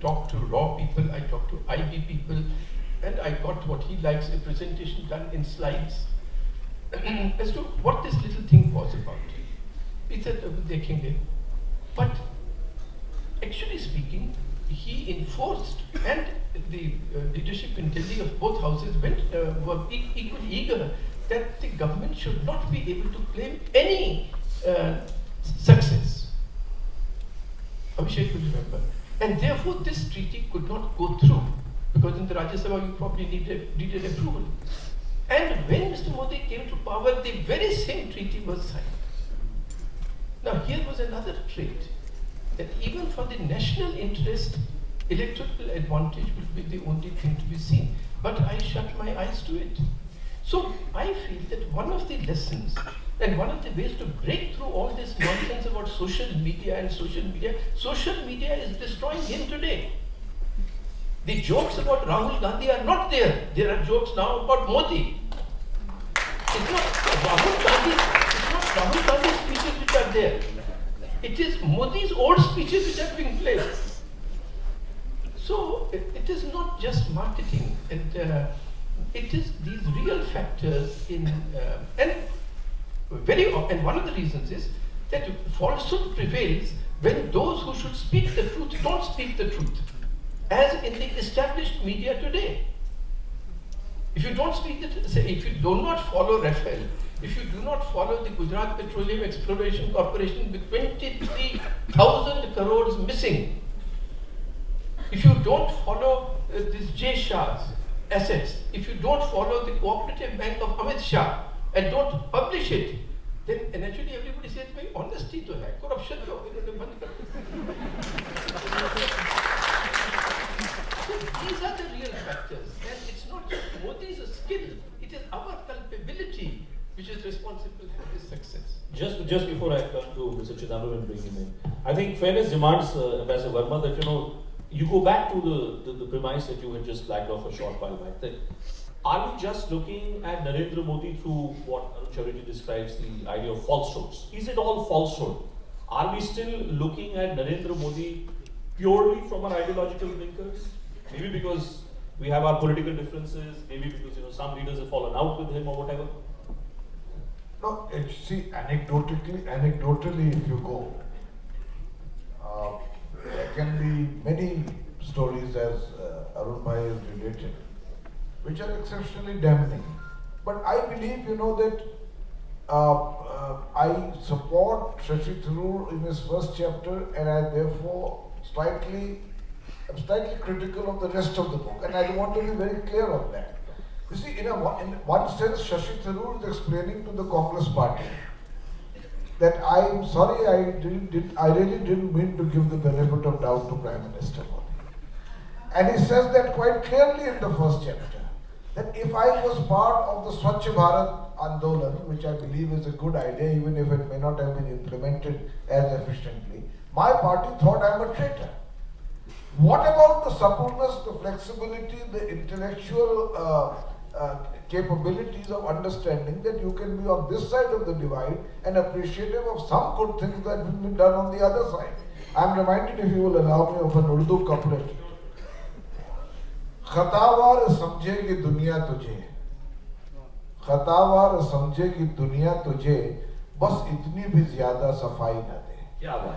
talked to raw people, I talked to IB people, and I got what he likes, a presentation done in slides as to what this little thing was about. He said, देखेंगे. But actually speaking, he enforced, and the leadership in Delhi of both houses were equally eager that the government should not be able to claim any success. Abhishek will remember. And therefore this treaty could not go through, because in the Rajya Sabha you probably needed approval. And when Mr. Modi came to power, the very same treaty was signed. Now here was another trait, that even for the national interest, electoral advantage will be the only thing to be seen. But I shut my eyes to it. So I feel that one of the lessons and one of the ways to break through all this nonsense about social media is destroying him today. The jokes about Rahul Gandhi are not there. There are jokes now about Modi. It's not Rahul Gandhi's speeches which are there. It is Modi's old speeches which are being played. So it is not just marketing, it is these real factors and one of the reasons is that falsehood prevails when those who should speak the truth don't speak the truth, as in the established media today. If you don't speak the truth, if you do not follow Rafael, if you do not follow the Gujarat Petroleum Exploration Corporation with 23,000 crores missing, if you don't follow this J. Shah's assets, if you don't follow the Cooperative Bank of Amit Shah and don't publish it, then naturally everybody says, "Bhai, honesty to hai, corruption to hai." So these are the real factors, and it's not just Modi's skill; it is our culpability which is responsible for his success. Just before I turn to Mr. Chidambaram and bring him in, I think fairness demands, Ambassador Verma, that you go back to the premise that you had just flagged off a short while back. That are we just looking at Narendra Modi through what Arun Chaudhary describes the idea of falsehoods? Is it all falsehood? Are we still looking at Narendra Modi purely from our ideological blinkers? Maybe because we have our political differences, maybe because some leaders have fallen out with him or whatever. No, see, anecdotally, if you go, there can be many stories, as Arun Bhai has related, which are exceptionally damning. But I believe, that I support Shashi Tharoor in his first chapter, and I therefore I'm slightly critical of the rest of the book, and I want to be very clear on that. You see, in one sense, Shashi Tharoor is explaining to the Congress party that I'm sorry, I really didn't mean to give the benefit of doubt to Prime Minister Modi. And he says that quite clearly in the first chapter, that if I was part of the Swachh Bharat Andolan, which I believe is a good idea, even if it may not have been implemented as efficiently, my party thought I'm a traitor. What about the suppleness, the flexibility, the intellectual capabilities of understanding that you can be on this side of the divide and appreciative of some good things that will be done on the other side? I'm reminded, if you will allow me, of an Urdu couplet. खतावार समझेगी दुनिया तुझे, खतावार समझेगी दुनिया तुझे, बस इतनी भी ज्यादा सफाई न दे. क्या बात.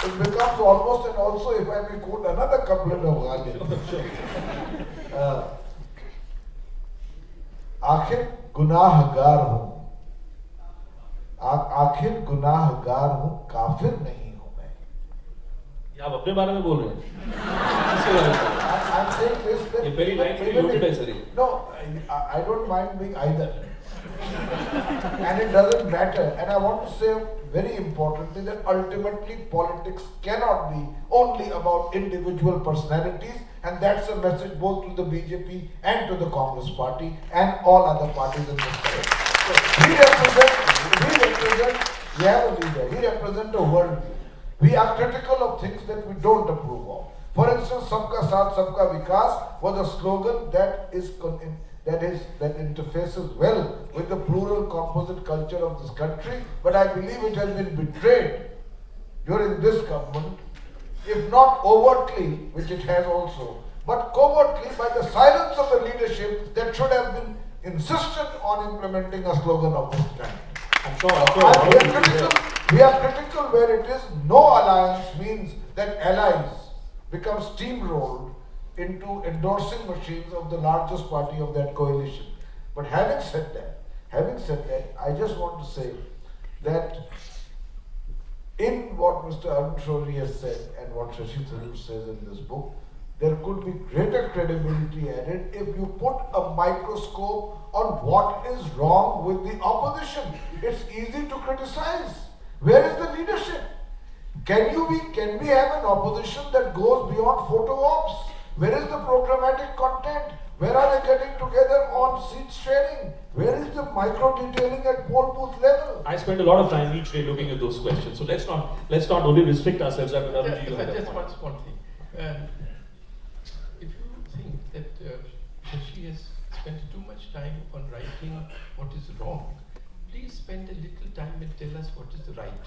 It becomes almost, and also if I may quote another couplet of Ghalib. आखिर गुनाहगार हूँ, आखिर गुनाहगार हूँ, काफिर नहीं हूँ मैं. ये आप अपने बारे में बोल रहे हैं? I'm saying this that ये पहली लाइन में लोटेड है sir. No, I don't mind being either. And it doesn't matter. And I want to say very importantly that ultimately politics cannot be only about individual personalities, and that's a message both to the BJP and to the Congress party and all other parties in this country. So we have a leader, we represent a worldview. We are critical of things that we don't approve of. For instance, Sabka Saath, Sabka Vikas was a slogan that interfaces well with the plural composite culture of this country, but I believe it has been betrayed during this government, if not overtly, which it has also, but covertly by the silence of the leadership that should have been insistent on implementing a slogan of this kind. We are critical where it is no alliance means that allies become steamrolled into endorsing machines of the largest party of that coalition. But having said that, I just want to say that in what Mr. Arun Shourie has said and what Shashi Tharoor says in this book, there could be greater credibility added if you put a microscope on what is wrong with the opposition. It's easy to criticize. Where is the leadership? Can we have an opposition that goes beyond photo ops? Where is the programmatic content? Where are they getting together on seat sharing? Where is the micro detailing at poll booth level? I spend a lot of time each day looking at those questions. So let's not only restrict ourselves. Just one small thing. If you think that Shashi has spent too much time on writing what is wrong, please spend a little time and tell us what is right.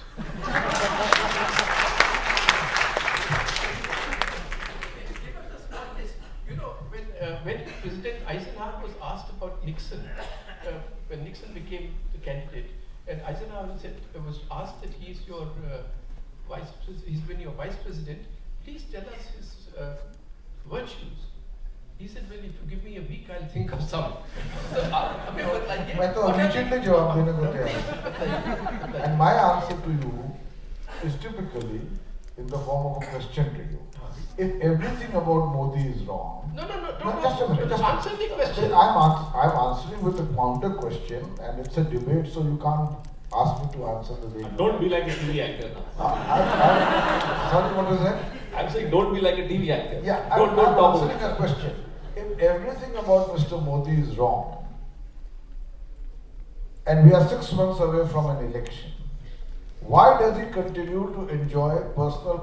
You know, when President Eisenhower was asked about Nixon, when Nixon became the candidate, and Eisenhower was asked that he's your he's been your vice president, please tell us his virtues. He said, well, if you give me a week, I'll think of some. So, मैं तो immediately जवाब देने को तैयार. And my answer to you is typically in the form of a question to you. If everything about Modi is wrong, just a minute, answer the question. I'm answering with a counter question, and it's a debate, so you can't ask me to answer the way. Don't be like a TV anchor now. Sorry, what is that? I'm saying don't be like a TV anchor. Yeah, don't I'm talk answering a question. If everything about Mr. Modi is wrong, and we are 6 months away from an election, why does he continue to enjoy personal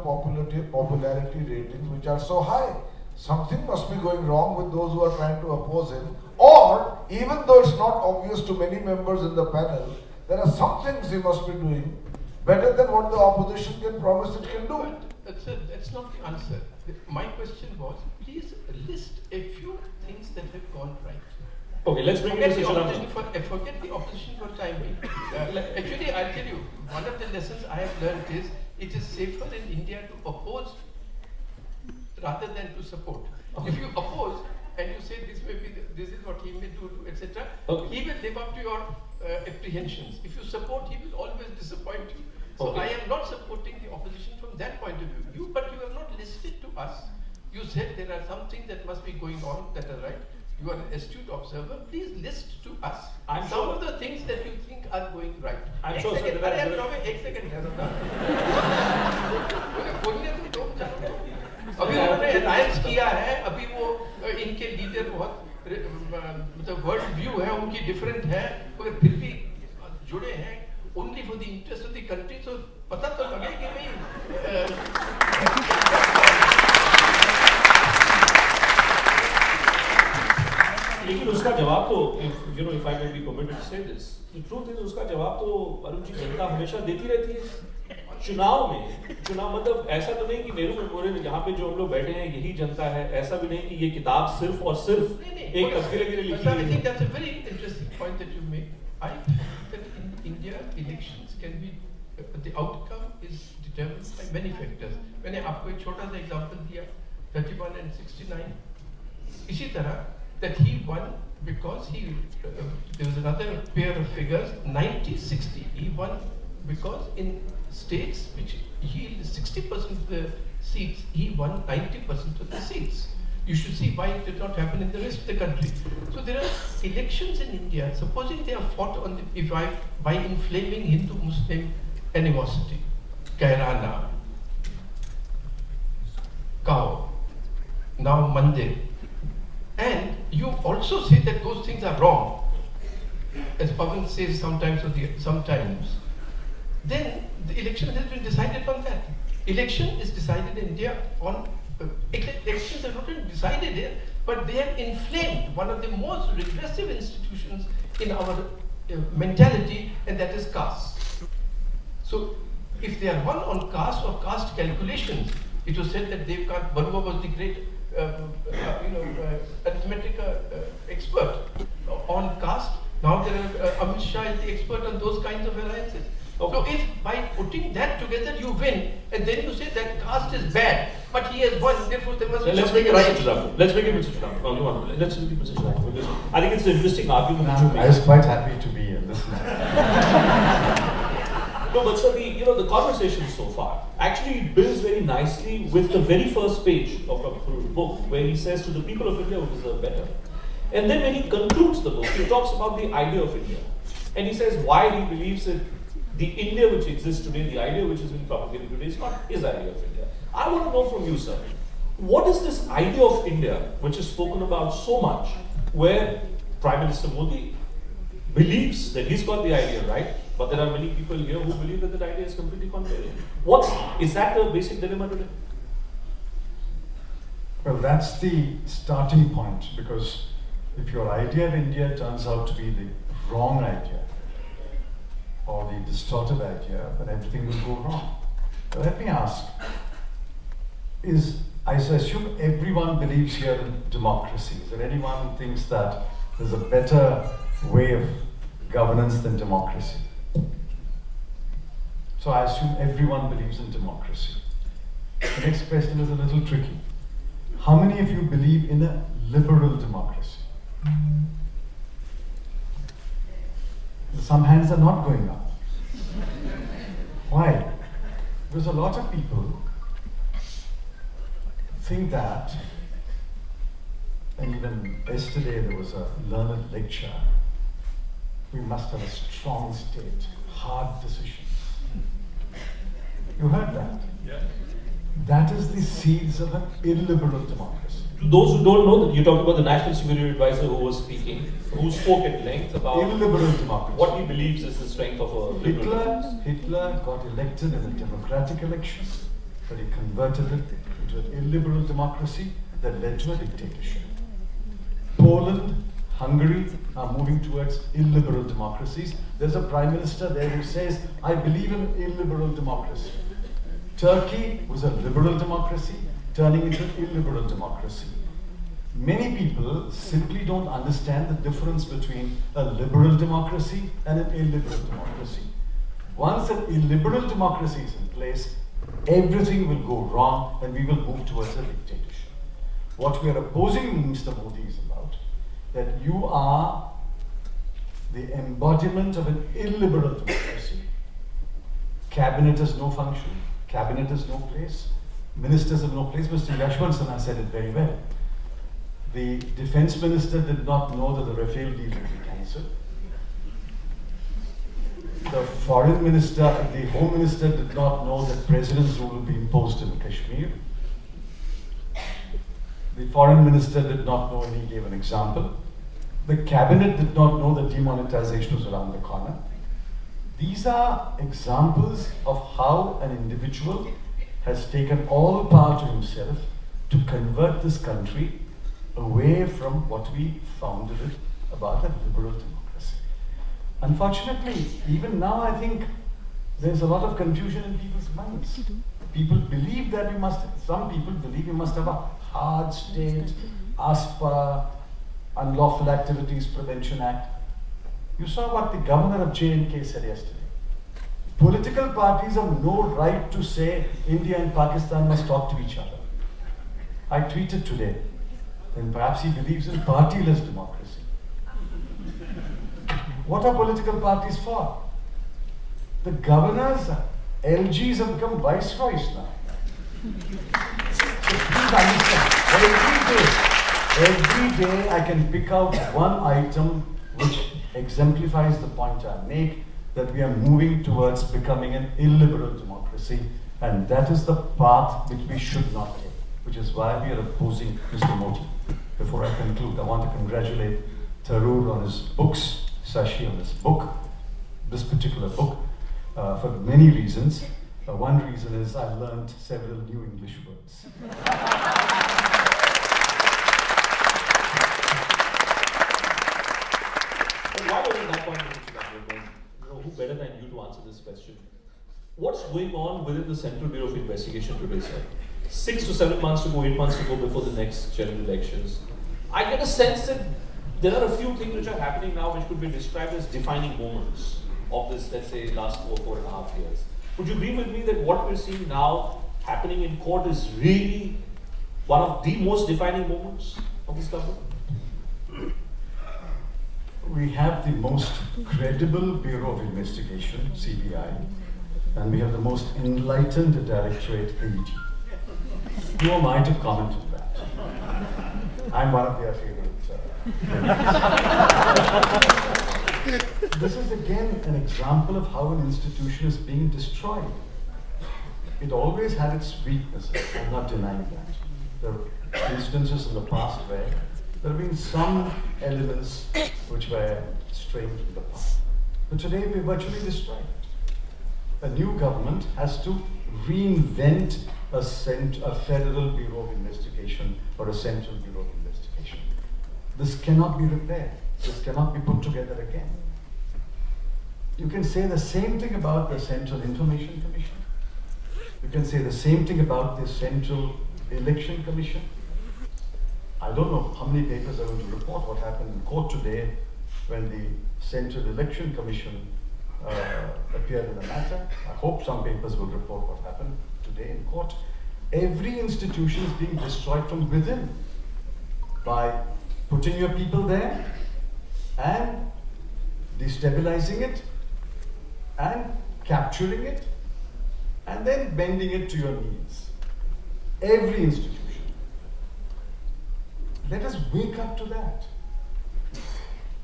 popularity ratings which are so high? Something must be going wrong with those who are trying to oppose him, or even though it's not obvious to many members in the panel, there are some things he must be doing better than what the opposition can promise it can do. That's not the answer. My question was, please list a few things that have gone right. Okay, let's bring forget the opposition for time being. Actually, I'll tell you, one of the lessons I have learned is it is safer in India to oppose rather than to support. If you oppose, and you say this this is what he may do, etc., Okay. he will live up to your apprehensions. If you support, he will always disappoint you. So Okay. I am not supporting the opposition from that point of view. But you have not listened to us. You said there are some things that must be going on that are right. You are an astute observer. Please listen to us. I'm some sure. of the things that you think are going right. I'm एक sure, sir, second, there are- अरे अब एक second है ना। बोलने तो दो चलो। अभी उन्होंने अलायंस किया है, अभी वो इनके लीडर बहुत मतलब वर्ल्ड व्यू है उनकी डिफरेंट है, मगर फिर भी जुड़े हैं only for the interest of the country. तो पता तो लगे कि भाई लेकिन उसका जवाब तो if I may be permitted to say this, the truth is उसका जवाब तो अरुण जी जनता हमेशा देती रहती है। चुनाव मतलब ऐसा तो नहीं कि नेहरू मेमोरियल जहाँ पे जो हम लोग बैठे हैं यही जनता है, ऐसा भी नहीं कि ये किताब सिर्फ और सिर्फ एक तस्वीर के लिए लिखी I गई think है। that's a very interesting point that you make. I think that in India elections can be the outcome is determined by many factors. मैंने आपको एक छोटा सा एग्जांपल दिया 31 and 69. इसी तरह that he won because there was another pair of figures 90-60. He won because in states which he 60% of the seats, he won 90% of the seats. You should see why it did not happen in the rest of the country. So there are elections in India. Supposing they are fought on by inflaming Hindu-Muslim animosity, Kairana, cow, now Mandir. And you also say that those things are wrong, as Pavan says sometimes. Then the election has been decided on that. Election is decided in India on elections are not only decided here, but they have inflamed one of the most regressive institutions in our mentality, and that is caste. So, if they are won on caste or caste calculations, it was said that Devkant Barua was the great arithmetic expert on caste. Now there are Amit Shah is the expert on those kinds of alliances. Okay. So if by putting that together you win, and then you say that caste is bad, but he has won, therefore there must be Let's something make it right. Mr. Trump. Let's make it Mr. Trump. Only one. Let's make it Mr. Trump because I think it's an interesting argument. that you make. I was quite happy to be here listening. No, but sir, the conversation so far actually builds very nicely with the very first page of Dr. Tharoor's book, where he says to the people of India who deserve better. And then when he concludes the book, he talks about the idea of India. And he says why he believes that the India which exists today, the idea which is being propagated today is not his idea of India. I want to know from you, sir, what is this idea of India which is spoken about so much, where Prime Minister Modi believes that he's got the idea right, but there are many people here who believe that that idea is completely contrary. Is that the basic dilemma today? Well, that's the starting point, because if your idea of India turns out to be the wrong idea, or the distorted idea, then everything will go wrong. But let me ask, I assume everyone believes here in democracy. Is there anyone who thinks that there's a better way of governance than democracy? So I assume everyone believes in democracy. The next question is a little tricky. How many of you believe in a liberal democracy? Some hands are not going up. Why? Because a lot of people think that, and even yesterday there was a learned lecture, we must have a strong state, hard decisions. You heard that? Yeah. That is the seeds of an illiberal democracy. To those who don't know, that you're talking about the National Security Advisor who was speaking, who spoke at length about Illiberal democracy. what he believes is the strength of a liberal democracy. Hitler got elected in a democratic election, but he converted it into an illiberal democracy that led to a dictatorship. Poland, Hungary are moving towards illiberal democracies. There's a prime minister there who says, I believe in illiberal democracy. Turkey was a liberal democracy, turning into an illiberal democracy. Many people simply don't understand the difference between a liberal democracy and an illiberal democracy. Once an illiberal democracy is in place, everything will go wrong and we will move towards a dictatorship. What we are opposing Mr. Modi is about, that you are the embodiment of an illiberal democracy. Cabinet has no function, cabinet has no place, ministers have no place. Mr. Yashwant said it very well. The defense minister did not know that the Rafale deal would be cancelled. The foreign minister, the home minister did not know that president's rule would be imposed in Kashmir. The foreign minister did not know, and he gave an example. The cabinet did not know that demonetization was around the corner. These are examples of how an individual has taken all power to himself to convert this country away from what we founded it about, a liberal democracy. Unfortunately, even now I think there's a lot of confusion in people's minds. People believe that some people believe we must have a hard state, ASPA, Unlawful Activities Prevention Act. You saw what the governor of J&K said yesterday. Political parties have no right to say India and Pakistan must talk to each other. I tweeted today, and perhaps he believes in partyless democracy. What are political parties for? The governors, LGs have become viceroys now. So please understand, every day I can pick out one item which exemplifies the point I make, that we are moving towards becoming an illiberal democracy, and that is the path which we should not take, which is why we are opposing Mr. Modi. Before I conclude, I want to congratulate Tharoor on his books, Shashi on his book, this particular book, for many reasons. One reason is I learned several new English words. Why wasn't that point who better than you to answer this question? What's going on within the Central Bureau of Investigation today, sir? 6 to 7 months to go, 8 months to go before the next general elections. I get a sense that there are a few things which are happening now which could be described as defining moments of this, let's say, last 4.5 years. Would you agree with me that what we're seeing now happening in court is really one of the most defining moments of this government? We have the most credible Bureau of Investigation, CBI, and we have the most enlightened Directorate, AED. Who am I to comment on that? I'm one of their favorite. This is again an example of how an institution is being destroyed. It always had its weaknesses, I'm not denying that. There are instances in the past where there have been some elements which were strained from the past. But today we're virtually destroyed. A new government has to reinvent a federal Bureau of Investigation or a central Bureau of Investigation. This cannot be repaired. This cannot be put together again. You can say the same thing about the Central Information Commission. You can say the same thing about the Central Election Commission. I don't know how many papers are going to report what happened in court today when the Central Election Commission appeared in the matter. I hope some papers will report what happened today in court. Every institution is being destroyed from within by putting your people there and destabilizing it and capturing it and then bending it to your needs. Every institution. Let us wake up to that.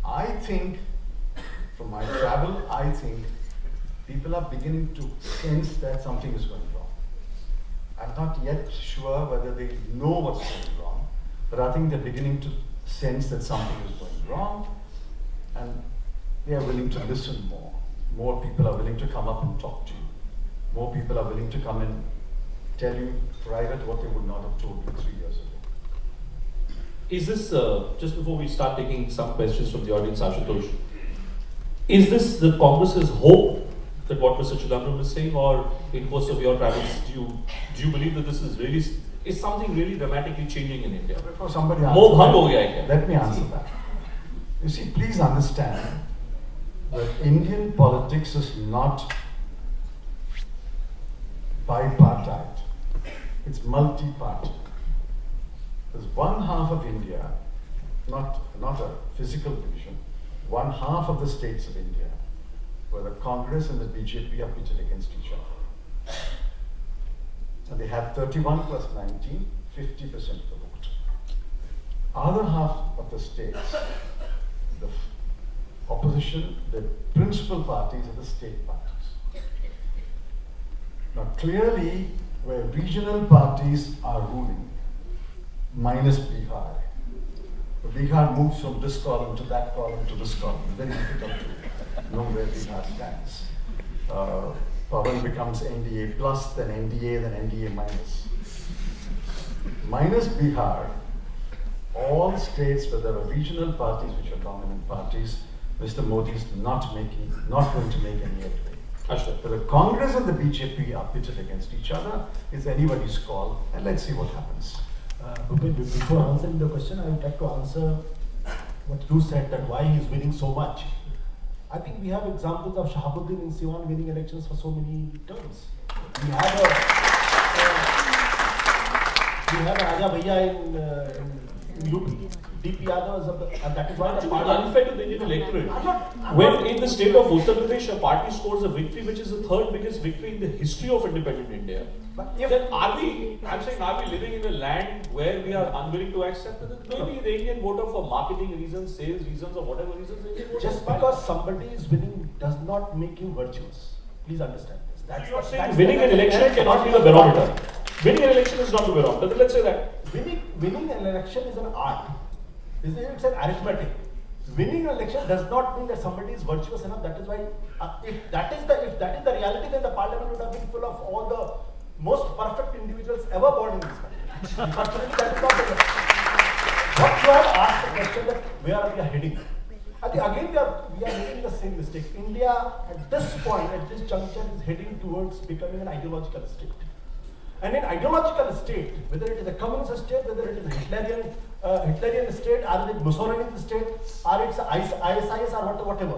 I think, from my travel, I think people are beginning to sense that something is going wrong. I'm not yet sure whether they know what's going wrong, but I think they're beginning to sense that something is going wrong, and they are willing to listen more. More people are willing to come up and talk to you. More people are willing to come and tell you private what they would not have told you 3 years ago. Is this, just before we start taking some questions from the audience, Ashutosh, is this the Congress's hope that what Mr. Chidambaram is saying, or in course of your travels, do you believe that this is something really dramatically changing in India? Before somebody answers, let me answer that. You see, please understand that Indian politics is not bipartite. It's multi-party. There's one half of India, not a physical division, one half of the states of India where the Congress and the BJP are pitted against each other. And they have 31 plus 19, 50% of the vote. Other half of the states, the opposition, the principal parties are the state parties. Now clearly, where regional parties are ruling, minus Bihar. Bihar moves from this column to that column to this column. Very difficult to know where Bihar stands. Pawan becomes NDA plus, then NDA, then NDA minus. Minus Bihar, all states where there are regional parties which are dominant parties, Mr. Modi is not going to make any headway. But the Congress and the BJP are pitted against each other. It's anybody's call, and let's see what happens. Before answering the question, I would like to answer what you said, that why he is winning so much. I think we have examples of Shahabuddin in Siwan winning elections for so many terms. We have a Raja Bhaiya in UP. DP Yadav, and that is why the party unfair to the Indian electorate. When in the state of Uttar Pradesh, a party scores a victory which is the third biggest victory in the history of independent India, then are we living in a land where we are unwilling to accept that maybe the Indian voter, for marketing reasons, sales reasons, or whatever reasons, just because somebody is winning does not make him virtuous. Please understand this. That's winning an election cannot be the barometer. Winning an election is not the barometer. Let's say that. Winning an election is an art. It's an arithmetic. Winning an election does not mean that somebody is virtuous enough. That is why, if that is the reality, then the parliament would have been full of all the most perfect individuals ever born in this country. Unfortunately, that is not the case. What you have asked the question that where are we heading? I think again we are making the same mistake. India at this point, at this juncture, is heading towards becoming an ideological state. And in ideological state, whether it is a communist state, whether it is a Hitlerian state, or it is Mussolini's state, or it's ISIS or whatever.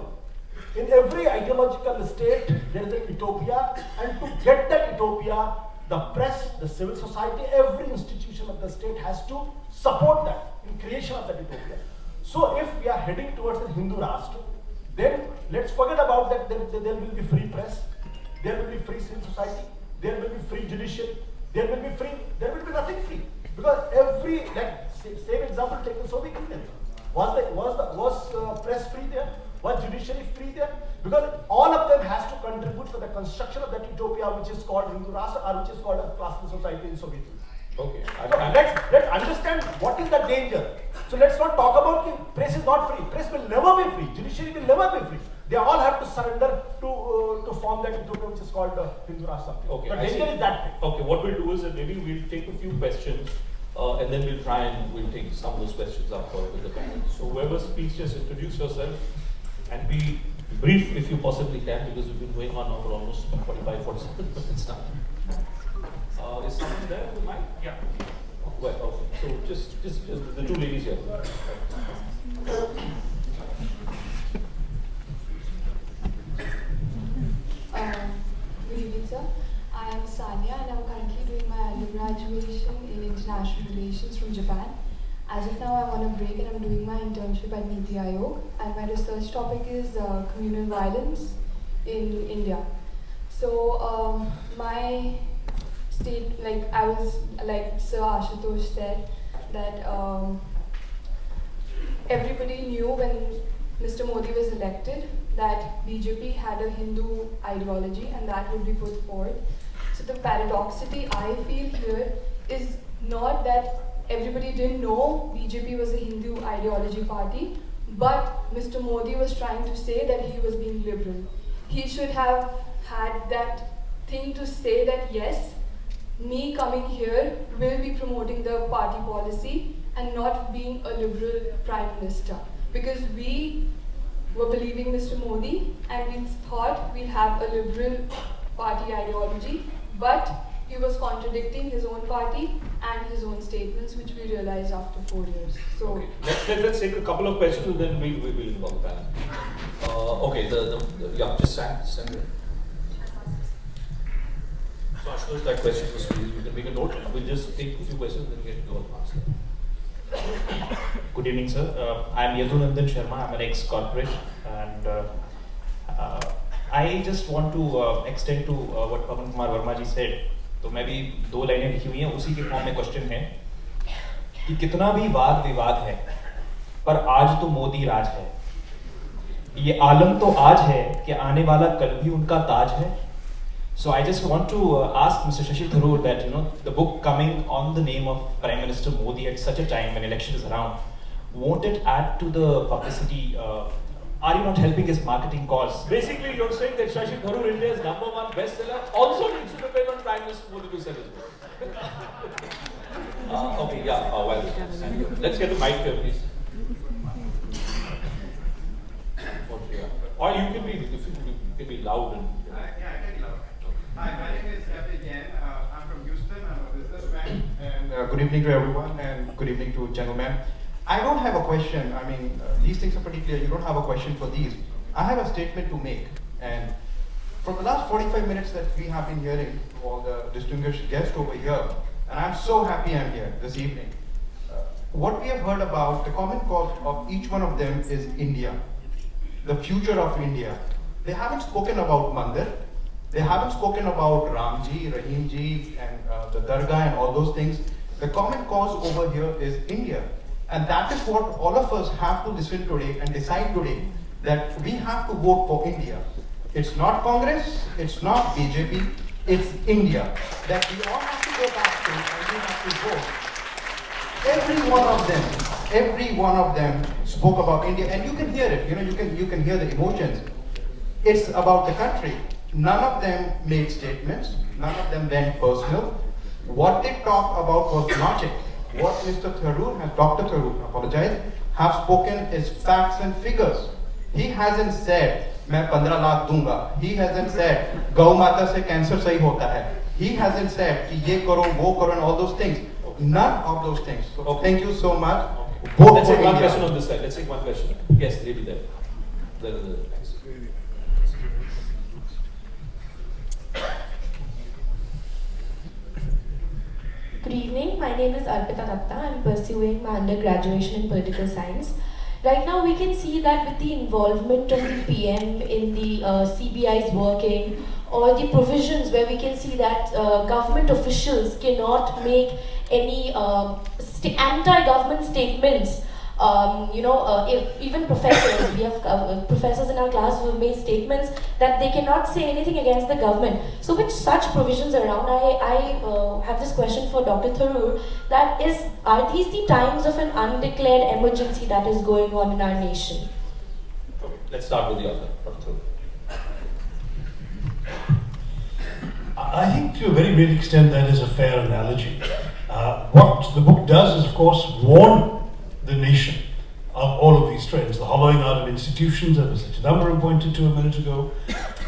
In every ideological state, there is an utopia, and to get that utopia, the press, the civil society, every institution of the state has to support that in creation of that utopia. So if we are heading towards a Hindu Rashtra, then let's forget about that. There will be free press, there will be free civil society, there will be free judiciary, there will be nothing free. Because every, same example taken Soviet Union. Was press free there? Was judiciary free there? Because all of them has to contribute for the construction of that utopia which is called Hindu Rashtra or which is called a classical society in Soviet Union. Okay. So let's understand what is the danger. So let's not talk about press is not free. Press will never be free. Judiciary will never be free. They all have to surrender to form that utopia which is called Hindu Rashtra. Okay. The danger is that big. Okay. What we'll do is that maybe we'll take a few questions and then we'll take some of those questions up with the panel. So whoever speaks, just introduce yourself and be brief if you possibly can, because we've been going on now for almost 47 minutes now. Is someone there with the mic? Yeah. Well, okay. So just the two ladies here. Good evening, sir. I am Sanya and I'm currently doing my undergraduation in International Relations from Japan. As of now, I'm on a break and I'm doing my internship at Niti Aayog, and my research topic is communal violence in India. So my state, I was, like Sir Ashutosh said, that everybody knew when Mr. Modi was elected that BJP had a Hindu ideology and that would be put forward. So the paradoxicity I feel here is not that everybody didn't know BJP was a Hindu ideology party, but Mr. Modi was trying to say that he was being liberal. He should have had that thing to say that yes, me coming here will be promoting the party policy and not being a liberal prime minister. Because we were believing Mr. Modi and we thought we'd have a liberal party ideology, but he was contradicting his own party and his own statements, which we realized after 4 years. So okay. Let's take a couple of questions and then we'll involve the panel. Okay, yeah, just stand there. So Ashutosh, that question was, you can make a note. We'll just take a few questions and then get to go and answer. Good evening, sir. I'm Yadunandan Sharma. I'm an ex-corporate, and I just want to extend to what Pawan Kumar Verma ji said. तो मैं भी 2 लाइनें लिखी हुई हैं, उसी के form में क्वेश्चन है कि कितना भी वाद विवाद है, पर आज तो मोदी राज है. ये आलम तो आज है कि आने वाला कल भी उनका ताज है. So I just want to ask Mr. Shashi Tharoor that, the book coming on the name of Prime Minister Modi at such a time when election is around, won't it add to the publicity? Are you not helping his marketing cause? Basically, you're saying that Shashi Tharoor, India's #1 bestseller, also needs to depend on Prime Minister Modi to sell his book. Okay, yeah, well, thank you. Let's get the mic here, please. Or you can be loud and. Yeah, I can loud. Hi, my name is Happy Jain. I'm from Houston. I'm a businessman. And good evening to everyone, and good evening to gentlemen. I don't have a question. I mean, these things are pretty clear. You don't have a question for these. I have a statement to make. And from the last 45 minutes that we have been hearing to all the distinguished guests over here, and I'm so happy I'm here this evening. What we have heard about, the common cause of each one of them is India, the future of India. They haven't spoken about Mandir. They haven't spoken about Ramji, Rahimji, and the Dargah and all those things. The common cause over here is India. And that is what all of us have to listen today and decide today, that we have to vote for India. It's not Congress, it's not BJP, it's India. That we all have to go back to and we have to vote. Every one of them spoke about India, and you can hear it, you can hear the emotions. It's about the country. None of them made statements, none of them went personal. What they talked about was logic. What Mr. Tharoor and Dr. Tharoor, have spoken is facts and figures. He hasn't said, मैं 15 लाख दूंगा. He hasn't said, गौ माता से cancer सही होता है. He hasn't said कि ये करो, वो करो, and all those things. None of those things. So thank you so much. Vote Let's take one question on this side. Let's take one question. Yes, lady there. Good evening, my name is Arpita Datta. I'm pursuing my undergraduation in political science. Right now we can see that with the involvement of the PM in the CBI's working, or the provisions where we can see that government officials cannot make any anti-government statements. Even professors, we have professors in our class who have made statements that they cannot say anything against the government. So with such provisions around, I have this question for Dr. Tharoor, are these the times of an undeclared emergency that is going on in our nation? Okay, let's start with the author, Dr. Tharoor. I think to a very great extent that is a fair analogy. What the book does is, of course, warn the nation of all of these trends, the hollowing out of institutions, as Mr. Chidambaram pointed to a minute ago.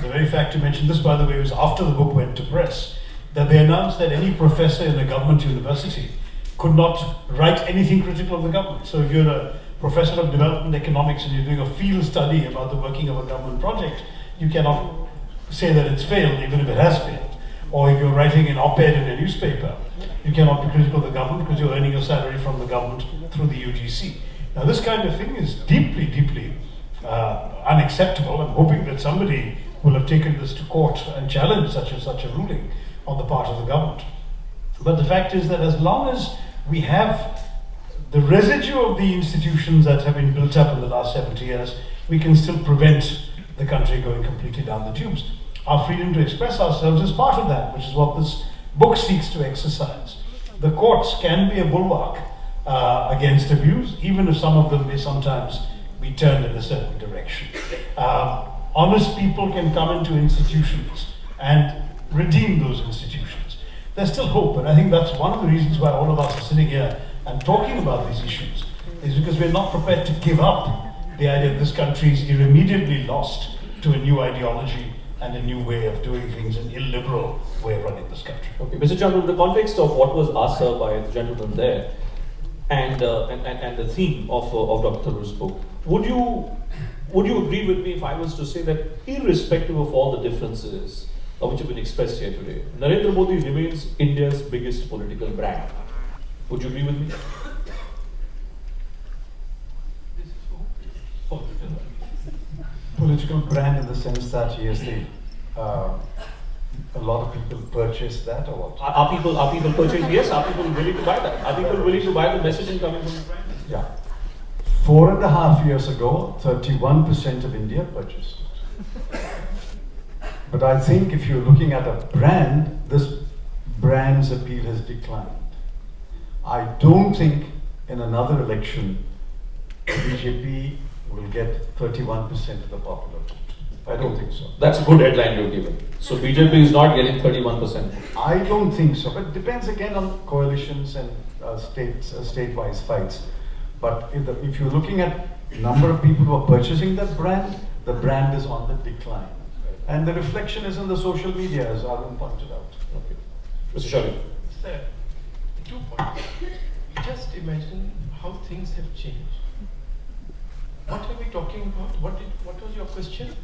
The very fact you mentioned this, by the way, was after the book went to press, that they announced that any professor in a government university could not write anything critical of the government. So if you're a professor of development economics and you're doing a field study about the working of a government project, you cannot say that it's failed, even if it has failed. Or if you're writing an op-ed in a newspaper, you cannot be critical of the government because you're earning your salary from the government through the UGC. Now this kind of thing is deeply, deeply unacceptable. I'm hoping that somebody will have taken this to court and challenged such a ruling on the part of the government. But the fact is that as long as we have the residue of the institutions that have been built up in the last 70 years, we can still prevent the country going completely down the tubes. Our freedom to express ourselves is part of that, which is what this book seeks to exercise. The courts can be a bulwark against abuse, even if some of them may sometimes be turned in a certain direction. Honest people can come into institutions and redeem those institutions. There's still hope, and I think that's one of the reasons why all of us are sitting here and talking about these issues, is because we're not prepared to give up the idea that this country is irremediably lost to a new ideology and a new way of doing things, an illiberal way of running this country. Okay, Mr. Chandru, in the context of what was asked by the gentleman there, and the theme of Dr. Tharoor's book, would you agree with me if I was to say that, irrespective of all the differences which have been expressed here today, Narendra Modi remains India's biggest political brand? Would you agree with me? political brand in the sense that yes, a lot of people purchase that or what? Are people purchasing? Yes, are people willing to buy that? Are people willing to buy the messaging coming from the brand? Yeah. 4.5 years ago, 31% of India purchased it. But I think if you're looking at a brand, this brand's appeal has declined. I don't think in another election, BJP will get 31% of the popular vote. I don't think so. That's a good headline you've given. So BJP is not getting 31%. I don't think so, but it depends again on coalitions and state-wise fights. But if you're looking at number of people who are purchasing that brand, the brand is on the decline. And the reflection is in the social media, as Arun pointed out. Okay. Mr. Shashi. Sir, 2 points. Just imagine how things have changed. What are we talking about? What was your question?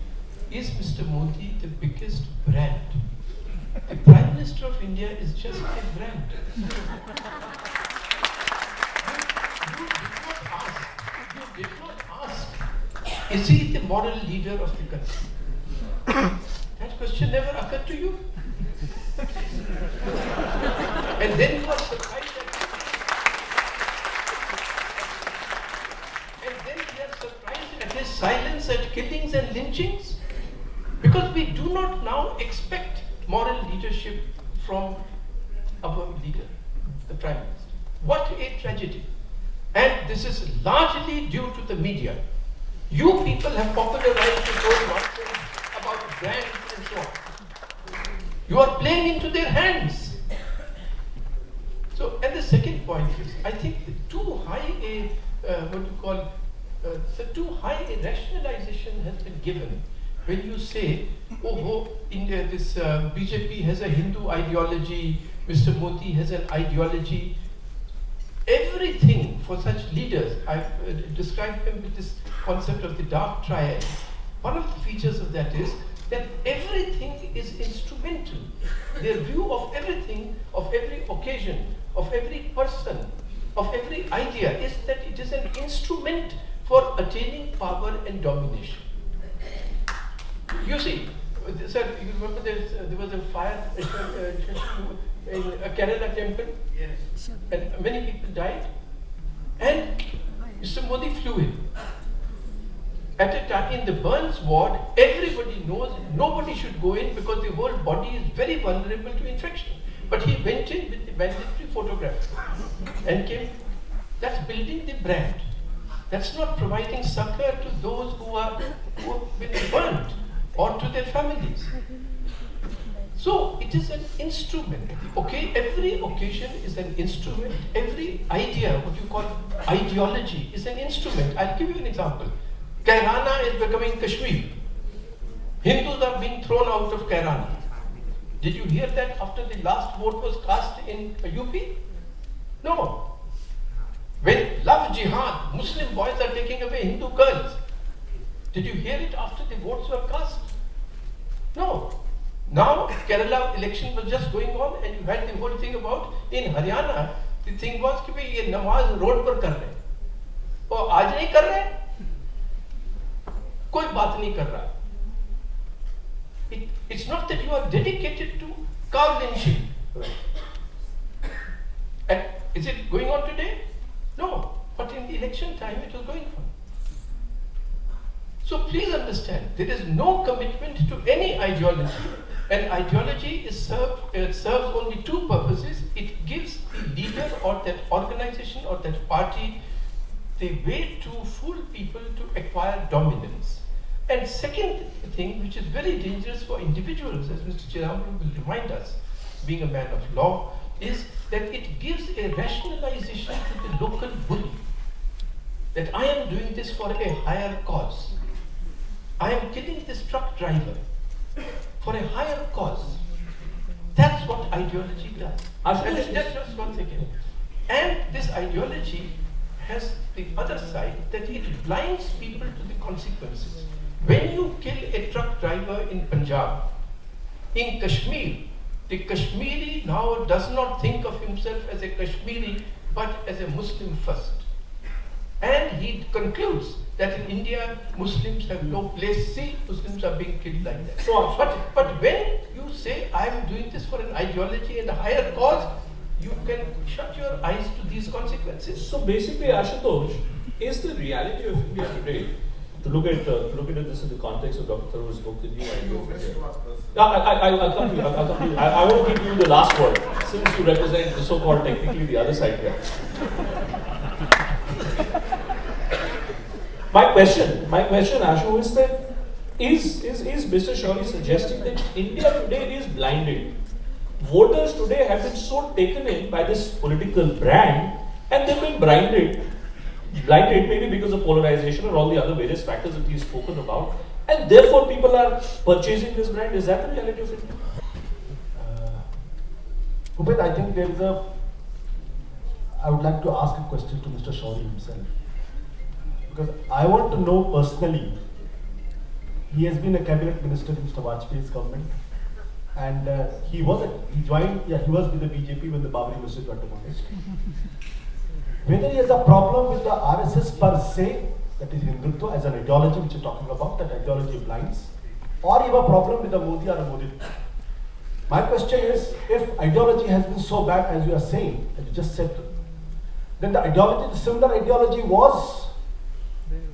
Is Mr. Modi the biggest brand? The Prime Minister of India is just a brand. You did not ask, is he the moral leader of the country? That question never occurred to you? And then you are surprised at his silence at killings and lynchings? Because we do not now expect moral leadership from our leader, the Prime Minister. What a tragedy. And this is largely due to the media. You people have popularized this whole nonsense about brands and so on. You are playing into their hands. So, and the second point is, I think too high a rationalization has been given when you say, oh, India, this BJP has a Hindu ideology, Mr. Modi has an ideology. Everything for such leaders, I've described them with this concept of the dark triad. One of the features of that is that everything is instrumental. Their view of everything, of every occasion, of every person, of every idea is that it is an instrument for attaining power and domination. You see, sir, you remember there was a fire in a Kerala temple? Yes. And many people died. And Mr. Modi flew in. At a time in the burns ward, everybody knows nobody should go in because the whole body is very vulnerable to infection. But he went in with the mandatory photographer and came. That's building the brand. That's not providing succor to those who have been burnt or to their families. So it is an instrument. Okay, every occasion is an instrument. Every idea, what you call ideology, is an instrument. I'll give you an example. Kairana is becoming Kashmir. Hindus are being thrown out of Kairana. Did you hear that after the last vote was cast in UP? No. When love jihad, Muslim boys are taking away Hindu girls. Did you hear it after the votes were cast? No. Now, Kerala election was just going on and you had the whole thing about, in Haryana, the thing was कि भाई ये नमाज road पर कर रहे हैं, और आज नहीं कर रहे, कोई बात नहीं कर रहा. It's not that you are dedicated to cow lynching. And is it going on today? No. But in the election time, it was going on. So please understand, there is no commitment to any ideology. And ideology is serves only two purposes. It gives the leader or that organization or that party the way to fool people to acquire dominance. And second thing, which is very dangerous for individuals, as Mr. Chidambaram will remind us, being a man of law, is that it gives a rationalization to the local bully. That I am doing this for a higher cause. I am killing this truck driver for a higher cause. That's what ideology does. Just one second. And this ideology has the other side, that it blinds people to the consequences. When you kill a truck driver in Punjab, in Kashmir, the Kashmiri now does not think of himself as a Kashmiri, but as a Muslim first. And he concludes that in India, Muslims have no place. See, Muslims are being killed like that. Sure. But when you say, I am doing this for an ideology and a higher cause, you can shut your eyes to these consequences. So basically, Ashutosh, is the reality of India today, to look at this in the context of Dr. Tharoor's book, The New Idea of India. I'll come to you. I want to give you the last word, since you represent the so-called technically the other side here. My question, Ashu, is that is Mr. Shawri suggesting that India today is blinded? Voters today have been so taken in by this political brand, and they've been blinded maybe because of polarization or all the other various factors that he's spoken about, and therefore people are purchasing this brand. Is that the reality of India? Upet, I think I would like to ask a question to Mr. Shawri himself. Because I want to know personally, he has been a cabinet minister in Mr. Vajpayee's government, and he was with the BJP when the Babri Masjid got demolished. Whether he has a problem with the RSS per se, that is Hindutva as an ideology which you're talking about, that ideology blinds, or you have a problem with the Modi or a Modi. My question is, if ideology has been so bad as you are saying, as you just said, then the similar ideology was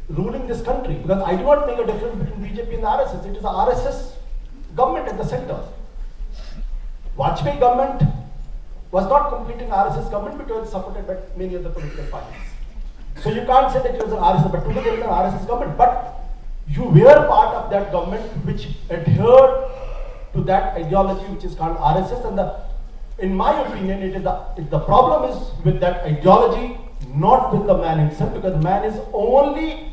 ruling this country. Because I do not make a difference between BJP and the RSS. It is the RSS government at the center. Vajpayee government was not completing RSS government, but it was supported by many other political parties. So you can't say that it was an RSS, but today there is an RSS government. But you were part of that government which adhered to that ideology which is called RSS, and in my opinion, the problem is with that ideology, not with the man himself, because the man is only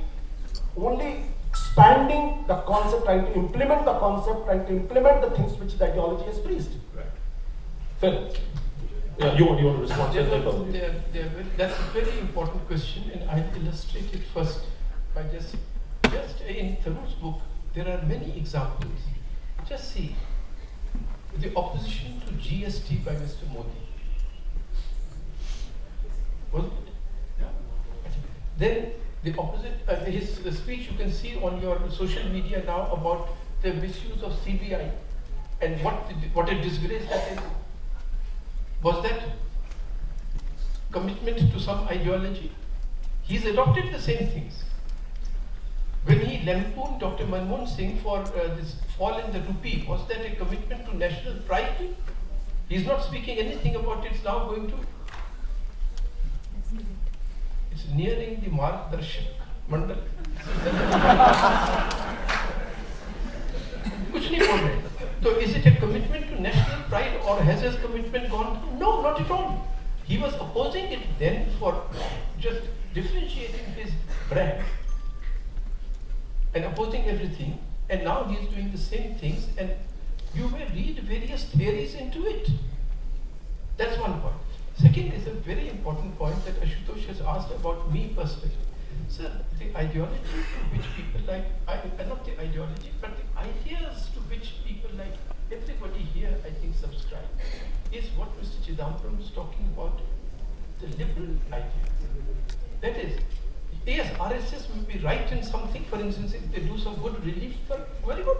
expanding the concept, trying to implement the concept, trying to implement the things which the ideology has preached. Right. Phil, yeah, you want to respond to that? That's a very important question, and I'll illustrate it first by just in Tharoor's book, there are many examples. Just see the opposition to GST by Mr. Modi. Was it? Yeah. Then the opposite, his speech you can see on your social media now about the misuse of CBI and what a disgrace that is. Was that commitment to some ideology? He's adopted the same things. When he lampooned Dr. Manmohan Singh for this fall in the rupee, was that a commitment to national pride? He's not speaking anything about it's now going to. It's nearing the Margdarshak Mandal. Kuch nahi bol rahe. So is it a commitment to national pride, or has his commitment gone? No, not at all. He was opposing it then for just differentiating his brand and opposing everything, and now he is doing the same things, and you may read various theories into it. That's one point. Second is a very important point that Ashutosh has asked about me personally. Sir, the ideology to which people like, not the ideology, but the ideas to which people like everybody here, I think, subscribe, is what Mr. Chidambaram is talking about, the liberal idea. That is, yes, RSS will be right in something. For instance, if they do some good relief work, very good.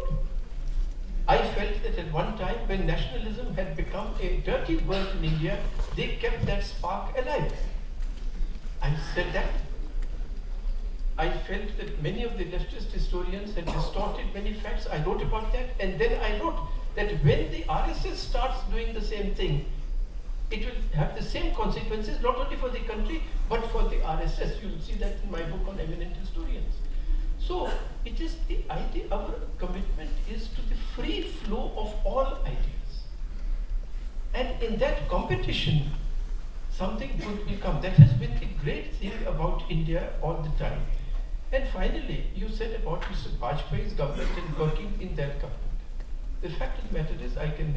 I felt that at one time when nationalism had become a dirty word in India, they kept that spark alive. I said that. I felt that many of the leftist historians had distorted many facts. I wrote about that, and then I wrote that when the RSS starts doing the same thing, it will have the same consequences, not only for the country, but for the RSS. You will see that in my book on eminent historians. So, it is the idea, our commitment is to the free flow of all ideas. And in that competition, something good will come. That has been the great thing about India all the time. And finally, you said about Mr. Vajpayee's government and working in that government. The fact of the matter is, I can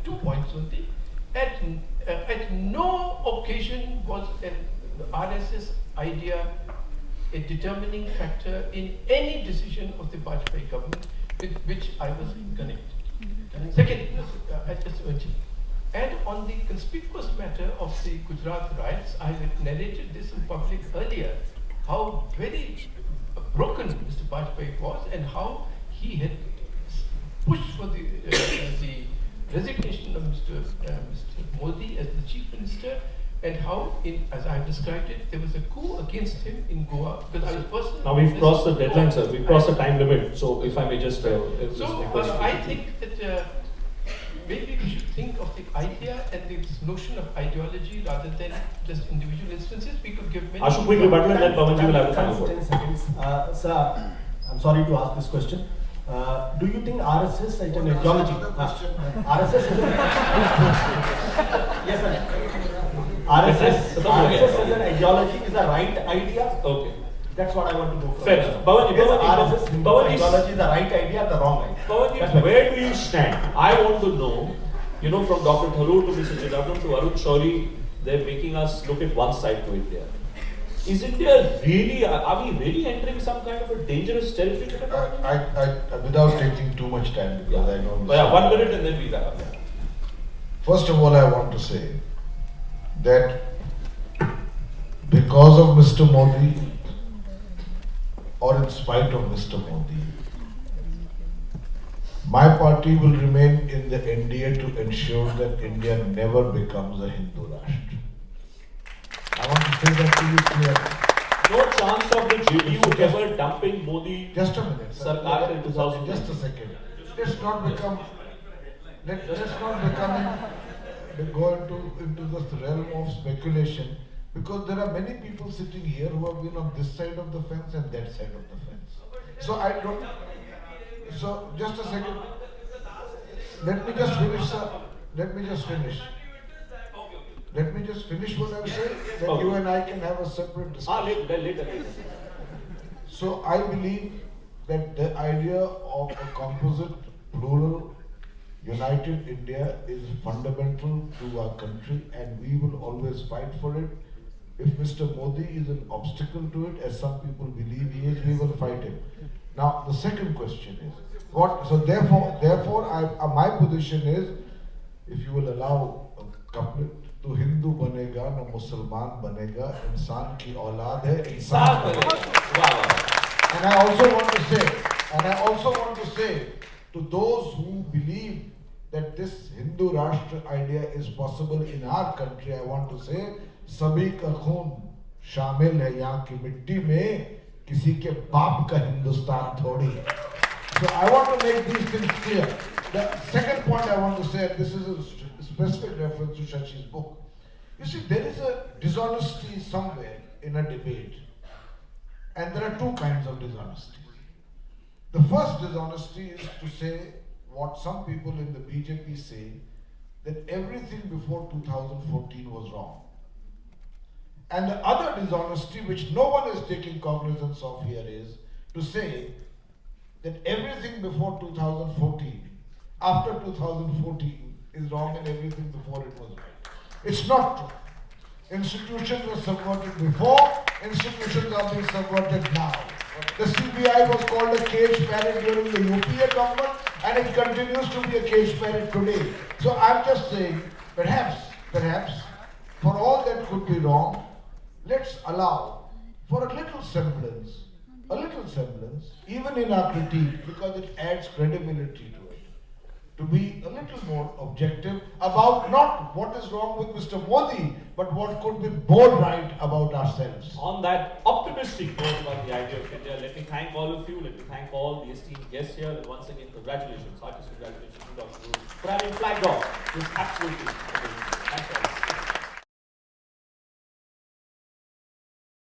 2 points only. At no occasion was an RSS idea a determining factor in any decision of the Vajpayee government with which I was connected. Second, I just mentioned, And on the conspicuous matter of the Gujarat riots, I had narrated this in public earlier, how very broken Mr. Bajpayee was and how he had pushed for the resignation of Mr. Modi as the chief minister, and how, as I have described it, there was a coup against him in Goa. Because I was personally. Now we've crossed the deadline, sir. We've crossed the time limit. So if I may just. I think that maybe we should think of the idea and this notion of ideology rather than just individual instances. We could give many. Ashok, quick rebuttal and then Pavanji will have the final word. 10 seconds. Sir, I'm sorry to ask this question. Do you think RSS is an ideology? RSS is an yes, sir. RSS as an ideology is a right idea. Okay. That's what I want to go for. Fair enough. RSS ideology is the right idea, the wrong idea. Pavanji, where do you stand? I want to know, from Dr. Tharoor to Mr. Chidambaram to Arun Shourie, they're making us look at one side to India. Is India really, are we really entering some kind of a dangerous territory? Without taking too much time, because I know. 1 minute and then we wrap up. First of all, I want to say that because of Mr. Modi, or in spite of Mr. Modi, my party will remain in the NDA to ensure that India never becomes a Hindu Rashtra. I want to say that to you clearly. No chance of the JDU ever dumping Modi. Just a minute. Sarkar in 2000. Just a second. Let's not become. Go into this realm of speculation, because there are many people sitting here who have been on this side of the fence and that side of the fence. So just a second. Let me just finish, sir. Let me just finish what I'm saying. Then you and I can have a separate discussion. Later. So I believe that the idea of a composite, plural, united India is fundamental to our country, and we will always fight for it. If Mr. Modi is an obstacle to it, as some people believe he is, we will fight him. Now, the second question is, therefore, my position is, if you will allow a couplet, to Hindu banega, na Musalman banega, insan ki aulad hai, insan banega. And I also want to say, to those who believe that this Hindu Rashtra idea is possible in our country, I want to say, sabhi ka khoon shamil hai yahan ki mitti mein, kisi ke baap ka Hindustan thodi. So I want to make these things clear. The second point I want to say, this is a specific reference to Shashi's book. You see, there is a dishonesty somewhere in a debate, and there are two kinds of dishonesty. The first dishonesty is to say what some people in the BJP say, that everything before 2014 was wrong. And the other dishonesty, which no one is taking cognizance of here, is to say that everything before 2014, after 2014 is wrong, and everything before it was right. It's not true. Institutions were subverted before, institutions are being subverted now. The CBI was called a cage parrot during the UPA government, and it continues to be a cage parrot today. So I'm just saying, perhaps, for all that could be wrong, let's allow for a little semblance, even in our critique, because it adds credibility to it, to be a little more objective about not what is wrong with Mr. Modi, but what could be more right about ourselves. On that optimistic note about the idea of India, let me thank all of you, let me thank all the esteemed guests here, and once again, congratulations, heartiest congratulations to Dr. Tharoor for having flagged off this absolutely amazing. Thanks,